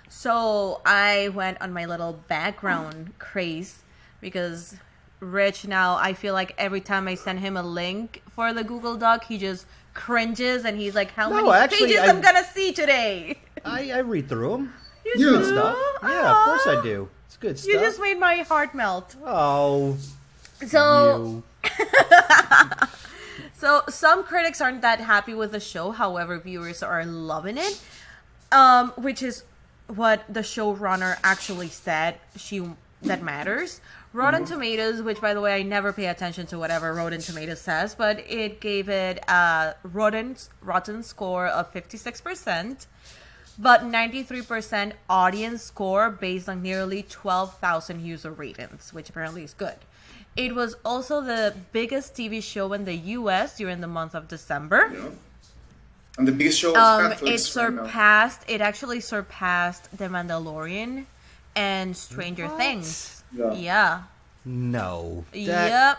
So I went on my little background craze because Rich now, I feel like every time I send him a link for the Google Doc, he just cringes and he's like, how many pages I'm going to see today? I read through them. You do? Good stuff. Yeah, of course I do. It's good stuff. You just made my heart melt. Oh. So, so some critics aren't that happy with the show. However, viewers are loving it, which is what the showrunner actually said. That matters. Rotten Tomatoes, which by the way I never pay attention to whatever Rotten Tomatoes says, but it gave it a rotten score of 56%, but 93% audience score based on nearly 12,000 user ratings, which apparently is good. It was also the biggest TV show in the U.S. during the month of December. Yeah. And the biggest show is Netflix. It actually surpassed The Mandalorian and Stranger Things. Yeah. No. Yep.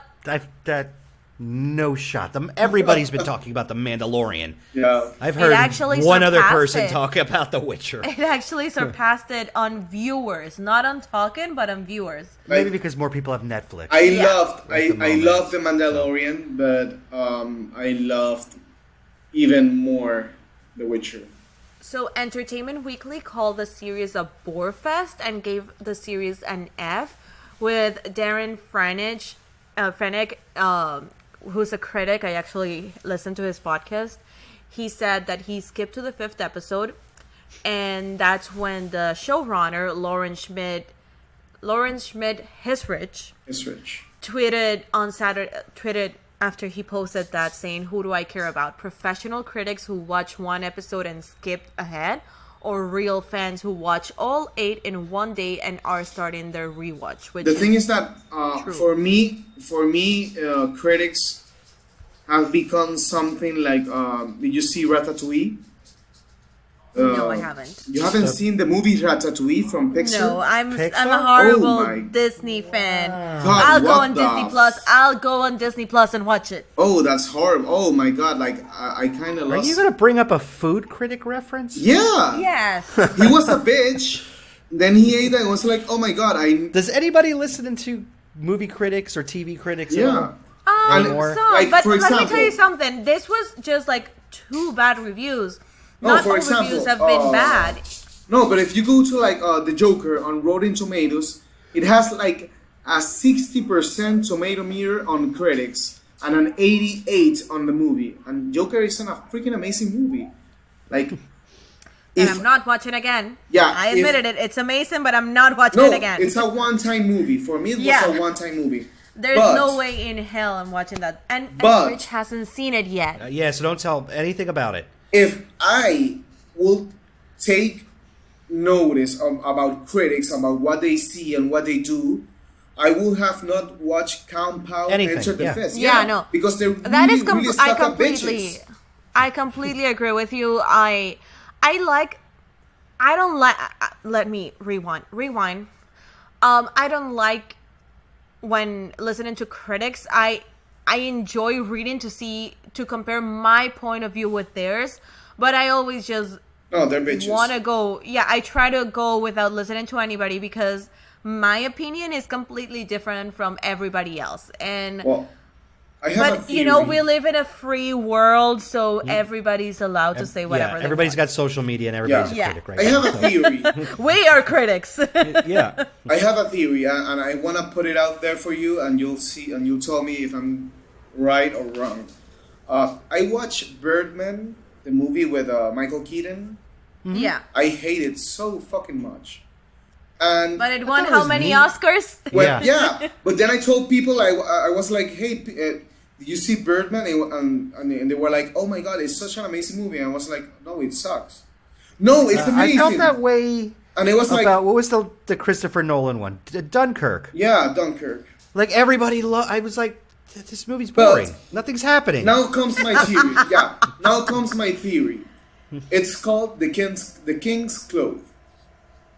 No shot. Everybody's been talking about The Mandalorian. Yeah. I've heard one other person talk about The Witcher. It actually surpassed it on viewers. Not on talking, but on viewers. Maybe because more people have Netflix. I loved The Mandalorian, but I loved even more The Witcher. So Entertainment Weekly called the series a bore fest and gave the series an F, with Darren Frenick, who's a critic. I actually listened to his podcast. He said that he skipped to the 5th episode, and that's when the showrunner Lauren Schmidt Hisrich tweeted after he posted that, saying, "Who do I care about? Professional critics who watch one episode and skip ahead, or real fans who watch all 8 in one day and are starting their rewatch?" The thing is that for me, critics have become something like. Did you see Ratatouille? No, I haven't. You haven't seen the movie Ratatouille from Pixar? No, I'm a horrible Disney fan. God, I'll go on Disney Plus. I'll go on Disney Plus and watch it. Oh, that's horrible. Oh my God, like I kind of lost. Are you going to bring up a food critic reference? Yeah. Yes. He was a bitch. Then he ate it and was like, oh my God, Does anybody listen to movie critics or TV critics Yeah. anymore? Like, but for let example, me tell you something. This was just like 2 bad reviews. Not all reviews have been bad. No, but if you go to like the Joker on Rotten Tomatoes, it has like a 60% tomato meter on critics and an 88 on the movie. And Joker is a freaking amazing movie. Like, and I'm not watching again. Yeah, I admitted it. It's amazing, but I'm not watching it again. It's a one-time movie. For me, it was a one-time movie. There's But- no way in hell I'm watching that. And But- Rich hasn't seen it yet. Yeah, so don't tell anything about it. If I will take notice about critics, about what they see and what they do, I will have not watched Compound Anything, Enter the yeah. Fist. Yeah, no. Because they're That is really I stuck up completely bitches. I completely agree with you. I don't like let me rewind. I don't like when listening to critics. I enjoy reading to compare my point of view with theirs, but I always just No, they're bitches. want to go. Yeah, I try to go without listening to anybody because my opinion is completely different from everybody else. And Well, I have a but theory. we live in a free world, so everybody's allowed to say whatever. Yeah, they everybody's want. got social media and everybody's Yeah. a critic right I have a now. theory. We are critics. Yeah. I have a theory, and I want to put it out there for you, and you'll see, and you'll tell me if I'm right or wrong. I watched Birdman, the movie with Michael Keaton. Yeah, I hate it so fucking much. And but it thought won it how was many neat. Oscars? well, Yeah. yeah, but then I told people I was like, hey, did you see Birdman? And they were like, oh my god, it's such an amazing movie. And I was like, no, it sucks. No, it's I amazing. felt that way And it was like, about, what was the Christopher Nolan one? Dunkirk. yeah, Dunkirk. Like, everybody I was like, this movie's But- boring. Nothing's happening. Now comes my theory. Yeah, now comes my theory. It's called the King's Clothes.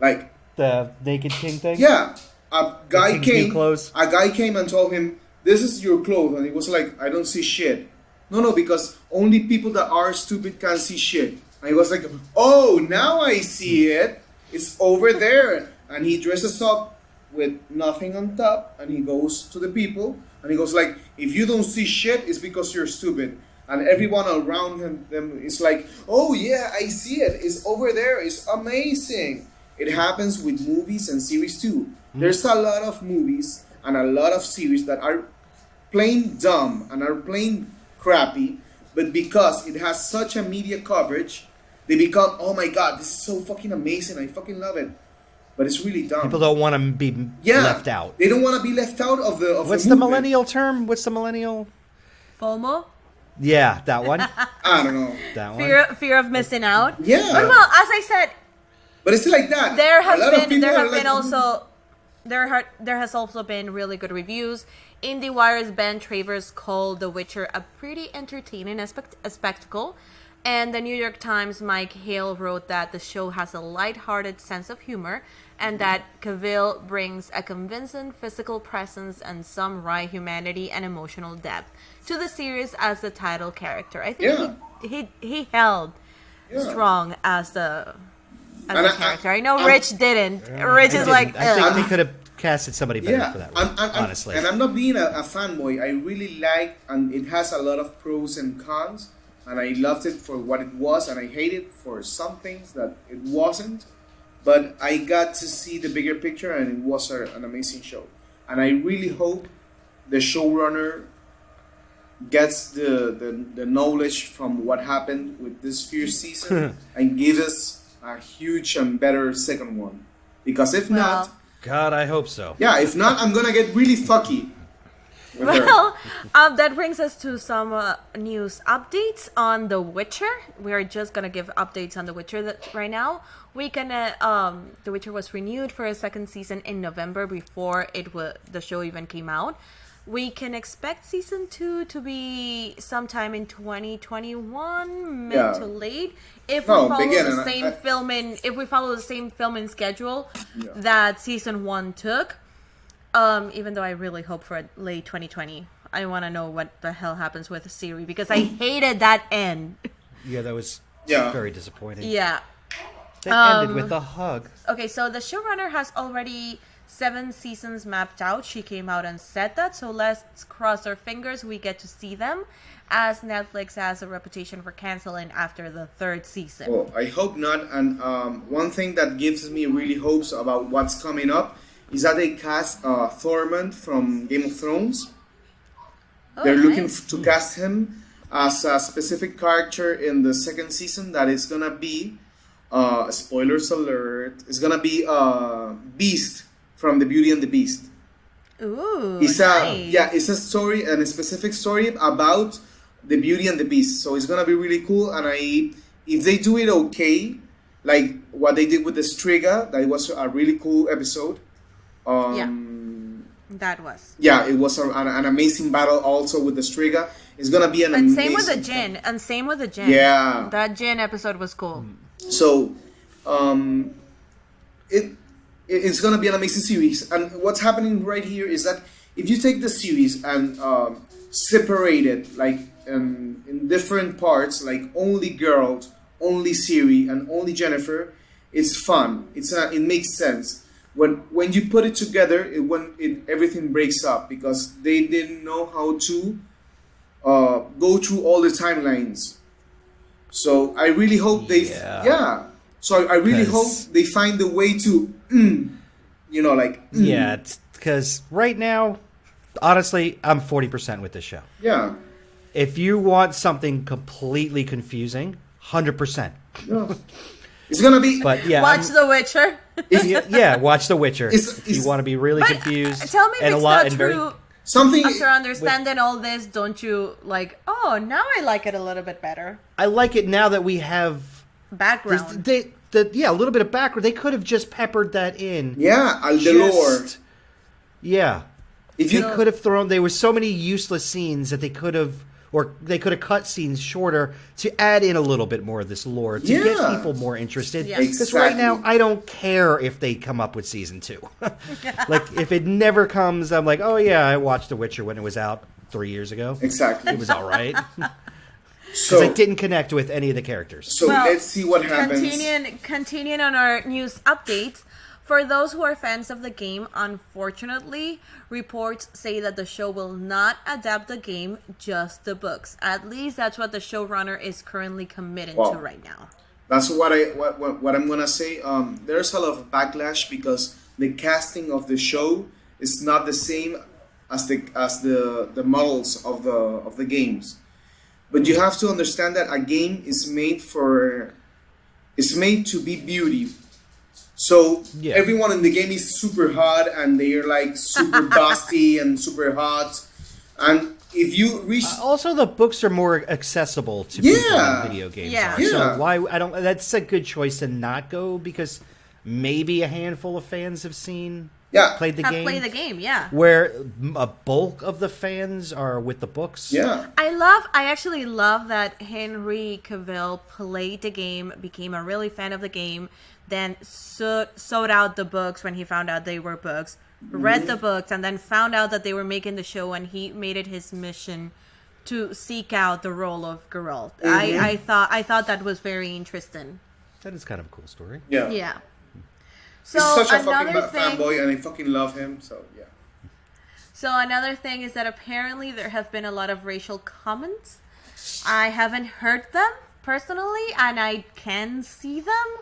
Like, The Naked King thing? yeah, a guy King's new came. clothes? A guy came and told him, "This is your clothes," and he was like, "I don't see shit." No, because only people that are stupid can see shit. And he was like, "Oh, now I see it. It's over there." And he dresses up with nothing on top, and he goes to the people, and he goes like, "If you don't see shit, it's because you're stupid." And everyone around them is like, "Oh yeah, I see it. It's over there. It's amazing." It happens with movies and series too. There's a lot of movies and a lot of series that are plain dumb and are plain crappy, but because it has such a media coverage, they become, oh my god, this is so fucking amazing. I fucking love it. But it's really dumb. People don't want to be left out. They don't want to be left out of the What's the the movement. millennial term? What's the millennial? FOMO, Yeah, that one. I don't know. That one. fear of missing out. Yeah. But well, as I said, But it's like that. there A lot of have people are been like, also there has also been really good reviews. IndieWire's Ben Travers called The Witcher a pretty entertaining a spectacle, and the New York Times' Mike Hale wrote that the show has a lighthearted sense of humor and that Cavill brings a convincing physical presence and some wry humanity and emotional depth to the series as the title character. I think Yeah. he held Yeah. strong as the And character. I know I'm- Rich didn't. Rich is like, I think ugh. they could have casted somebody better Yeah, for that I'm, role, honestly. and I'm not being a fanboy. I really like, and it has a lot of pros and cons, and I loved it for what it was, and I hate it for some things that it wasn't. But I got to see the bigger picture, and it was an amazing show. And I really hope the showrunner gets the knowledge from what happened with this first season and gives us a huge and better second one. Because if not, God, I hope so. yeah, if not, I'm gonna get really fucky with her. Well, that brings us to some news updates on The Witcher. We are just gonna give updates on The Witcher right now. The Witcher was renewed for a second season in November before the show even came out. We can expect season 2 to be sometime in 2021, mid to late, if we follow the same filming. If we follow the same filming schedule that season 1 took. Even though I really hope for a late 2020. I want to know what the hell happens with Siri because I hated that end. Yeah, that was very disappointing. Yeah. They ended with a hug. Okay, so the showrunner has already 7 seasons mapped out. She came out and said that, so let's cross our fingers we get to see them, as Netflix has a reputation for canceling after the 3rd season. Well, I hope not. And one thing that gives me really hopes about what's coming up is that they cast Thormund from Game of Thrones. They're looking to cast him as a specific character in the 2nd season that is gonna be, spoilers alert, it's gonna be Beast from the Beauty and the Beast. Ooh, It's nice. it's a story and a specific story about the Beauty and the Beast. So it's gonna be really cool. And if they do it okay, like what they did with the Striga, that was a really cool episode. That was. Yeah, it was an amazing battle also with the Striga. It's gonna be an And amazing. same with the Jin. Yeah. That Jin episode was cool. So, it's gonna be an amazing series. And what's happening right here is that if you take the series and separate it like in different parts, like only Geralt, only Ciri, and only Jennifer, it's fun. It makes sense. When you put it together, everything breaks up because they didn't know how to go through all the timelines. So I really hope So I really hope they find a way to, Yeah, because right now, honestly, I'm 40% with this show. Yeah. If you want something completely confusing, 100%. Yeah. It's gonna be. But yeah, Watch The Witcher. watch The Witcher. If you want to be really confused. Tell me if it's not very, true. Something After understanding all this, don't you like? Oh, now I like it a little bit better. I like it now that we have Background. a little bit of background. They could have just peppered that in. Yeah, the lore. Yeah. If you could have thrown, there were so many useless scenes that they could have cut scenes shorter to add in a little bit more of this lore to get people more interested. Yeah. Because right now, I don't care if they come up with season 2. Like, if it never comes, I'm like, oh yeah, I watched The Witcher when it was out 3 years ago. Exactly. It was all right. So Because I didn't connect with any of the characters. So let's see what happens. Continuing on our news updates, for those who are fans of the game, unfortunately, reports say that the show will not adapt the game, just the books. At least that's what the showrunner is currently committed to right now. That's what I'm gonna say. There's a lot of backlash because the casting of the show is not the same as the models of the games. But you have to understand that a game is made to be beauty. So everyone in the game is super hot and they're like super busty and super hot. And if you reach also the books are more accessible to people than video games are. So that's a good choice to not go because maybe a handful of fans have played the game. Where a bulk of the fans are with the books. Yeah. I actually love that Henry Cavill played the game, became a really fan of the game, then sought out the books when he found out they were books, read the books, and then found out that they were making the show, and he made it his mission to seek out the role of Geralt. I thought that was very interesting. That is kind of a cool story. Yeah. Yeah. So he's such a another fucking fanboy, and I fucking love him. So yeah. So another thing is that apparently there have been a lot of racial comments. I haven't heard them personally, and I can see them.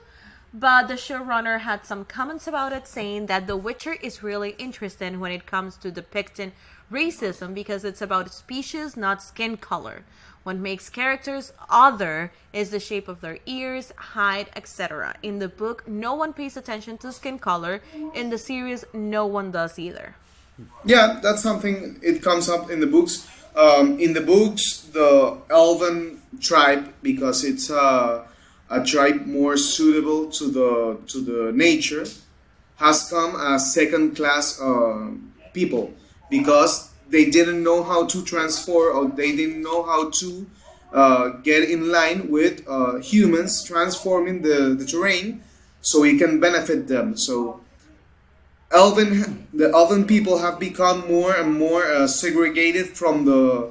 But the showrunner had some comments about it, saying that The Witcher is really interesting when it comes to depicting racism because it's about species, not skin color. What makes characters other is the shape of their ears, height, etc. In the book, no one pays attention to skin color. In the series, no one does either. Yeah, that's something. It comes up in the books. In the books, the Elven tribe, because it's a tribe more suitable to the nature, has come as second-class people because they didn't know how to transform, or they didn't know how to get in line with humans transforming the terrain, so it can benefit them. So the Elven people have become more and more segregated from the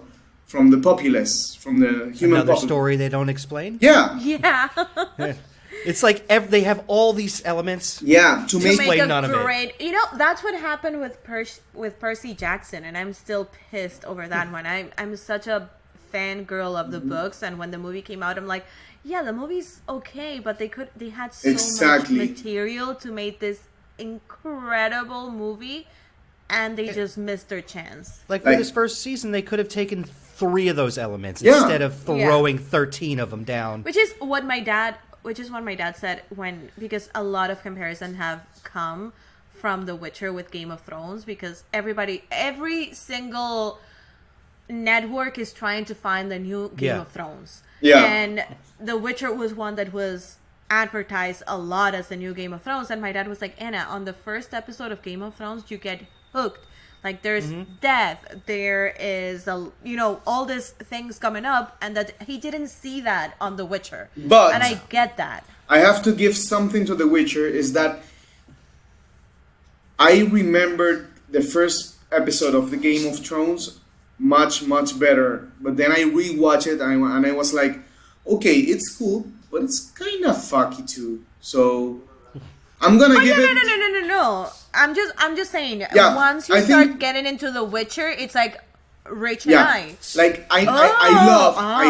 populace, from the human. Another story they don't explain. Yeah. Yeah. It's like they have all these elements. Yeah, to make a none great, of it. You know, that's what happened with Percy Jackson, and I'm still pissed over that one. I'm such a fangirl of the books, and when the movie came out, I'm like, yeah, the movie's okay, but they had so much material to make this incredible movie, and they just missed their chance. Like for this first season, they could have taken 3 of those elements instead of throwing 13 of them down. Which is what my dad said because a lot of comparison have come from The Witcher with Game of Thrones, because every single network is trying to find the new Game of Thrones. Yeah. And The Witcher was one that was advertised a lot as the new Game of Thrones. And my dad was like, Anna, on the first episode of Game of Thrones, you get hooked. Like, there's death, there is, all these things coming up, and that he didn't see that on The Witcher. But and I get that. I have to give something to The Witcher, is that I remembered the first episode of the Game of Thrones much, much better. But then I rewatched it, and I was like, okay, it's cool, but it's kind of fucky too. So I'm gonna give it... No. I'm just saying. Yeah, once you start getting into The Witcher, it's like Rach and I. Like I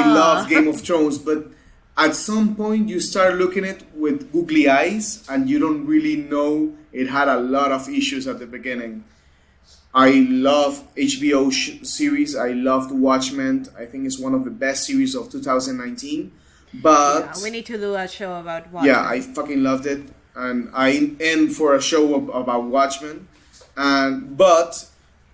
love Game of Thrones, but at some point you start looking at it with googly eyes, and you don't really know it had a lot of issues at the beginning. I love HBO series. I loved Watchmen. I think it's one of the best series of 2019. But we need to do a show about Watchmen. Yeah, I fucking loved it. And I end for a show about Watchmen, but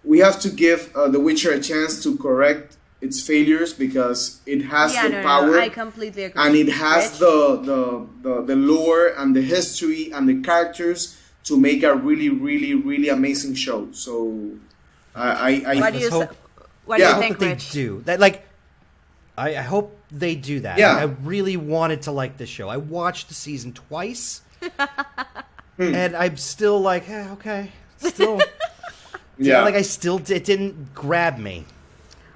we have to give The Witcher a chance to correct its failures, because it has the power. I completely agree. And it has the lore and the history and the characters to make a really, really, really amazing show. So what do you think, Rich? They do that. Like, I hope they do that. Yeah. I really wanted to like this show. I watched the season twice. And I'm still like, okay, still, like it didn't grab me.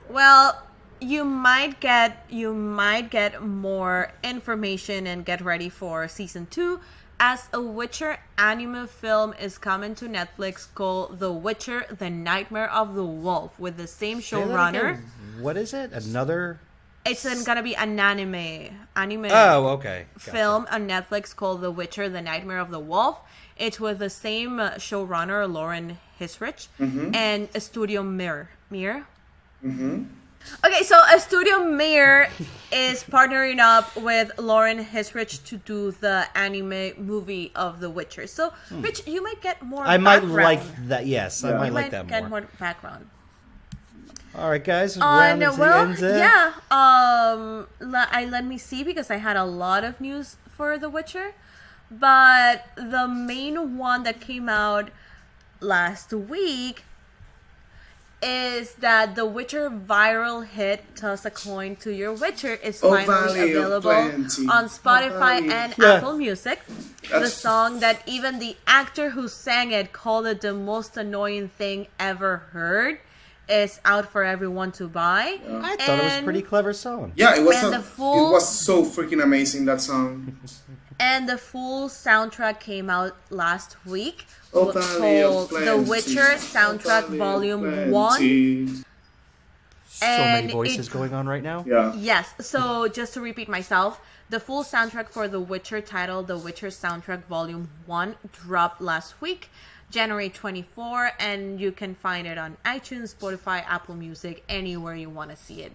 Well, you might get more information and get ready for season 2, as a Witcher anime film is coming to Netflix called The Witcher: The Nightmare of the Wolf, with the same showrunner. What is it? Another? It's gonna be an anime. Oh, okay. Gotcha. Film on Netflix called The Witcher: The Nightmare of the Wolf. It's with the same showrunner, Lauren Hisrich, and Studio Mir. Okay, so Studio Mir is partnering up with Lauren Hisrich to do the anime movie of The Witcher. So, Rich, you might get more. I might like that. Yes, I might like that more. Get more background. All right, guys. Let me see, because I had a lot of news for The Witcher, but the main one that came out last week is that The Witcher viral hit "Toss a Coin to Your Witcher" is finally available on Spotify and Apple Music. The song that even the actor who sang it called it the most annoying thing ever heard is out for everyone to buy. I thought it was a pretty clever song. Yeah, it was. It was so freaking amazing, that song. And the full soundtrack came out last week, called The Witcher Soundtrack Volume 1. So many voices going on right now. Yeah. Yes. So just to repeat myself, the full soundtrack for The Witcher, titled The Witcher Soundtrack Volume 1, dropped last week, January 24, and you can find it on iTunes, Spotify, Apple Music, anywhere you want to see it.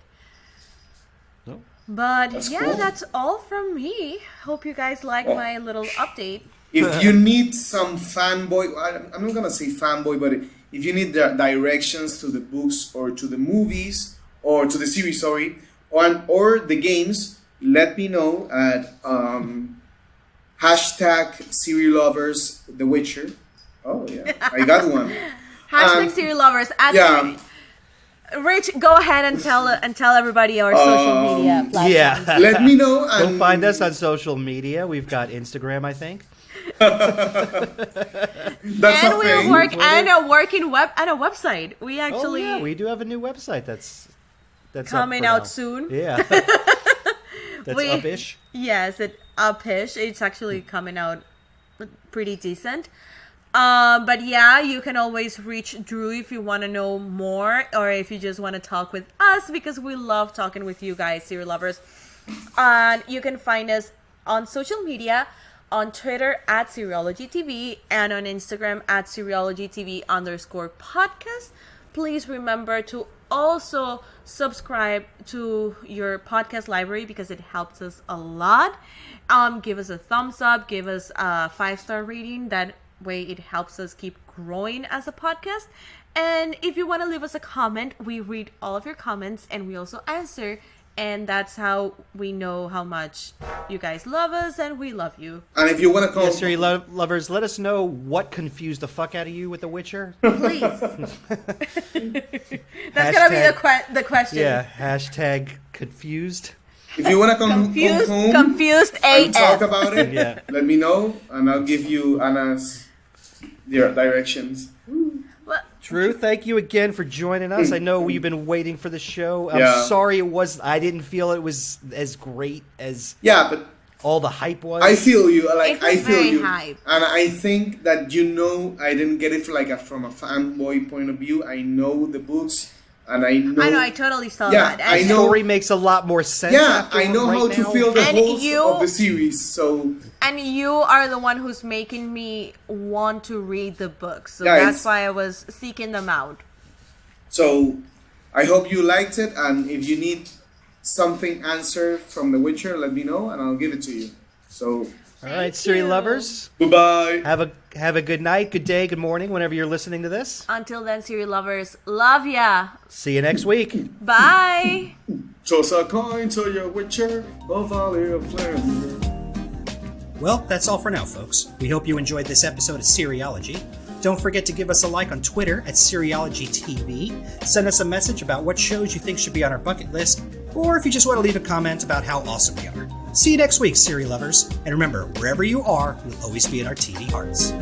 Oh. But cool. That's all from me. Hope you guys like my little update. If you need some fanboy, I'm not gonna say fanboy, but if you need the directions to the books or to the movies or to the series, or the games, let me know at #Serilovers The Witcher. Oh yeah, I got one. #Serilovers. Rich, go ahead and tell everybody our social media platforms. Yeah, let me know. Go find us on social media. We've got Instagram, I think. That's and we work and a working and a website. We actually we do have a new website that's coming out soon. Yeah, that's up-ish. Yes, up-ish. It's actually coming out pretty decent. But yeah, you can always reach Drew if you want to know more, or if you just want to talk with us, because we love talking with you guys, Serilovers. You can find us on social media, on Twitter at Seriology TV, and on Instagram at Seriology TV _podcast. Please remember to also subscribe to your podcast library, because it helps us a lot. Give us a thumbs up, give us a 5-star rating. That way it helps us keep growing as a podcast. And if you want to leave us a comment, we read all of your comments and we also answer. And that's how we know how much you guys love us and we love you. And if you want to call... Yes, Serilovers, let us know what confused the fuck out of you with The Witcher. Please. That's going to be the question. Yeah, hashtag confused. If you want to come home confused and AF. talk about it, Yeah. let me know, and I'll give you Anna's directions. Drew, thank you again for joining us. I know we've been waiting for the show. I'm Yeah. sorry I didn't feel it was as great as But all the hype was. I feel you. It was I feel very you, hype. and I think that I didn't get it from a fanboy point of view. I know the books, and I know. I totally saw Yeah, that. I The know. story makes a lot more sense. Yeah, after I know right how to now. feel the And host you- of the series. So And you are the one who's making me want to read the books. So Guys. that's why I was seeking them out. So, I hope you liked it, and if you need something answered from The Witcher, let me know, and I'll give it to you. So, All right, Thank you. Serilovers, goodbye. have a good night, good day, good morning, whenever you're listening to this. Until then, Serilovers, love ya. See you next week. Bye. Toss a coin to your Witcher, a volley of flame. Well, that's all for now, folks. We hope you enjoyed this episode of Seriology. Don't forget to give us a like on Twitter at Seriology TV. Send us a message about what shows you think should be on our bucket list, or if you just want to leave a comment about how awesome we are. See you next week, Serilovers. And remember, wherever you are, you'll always be in our TV hearts.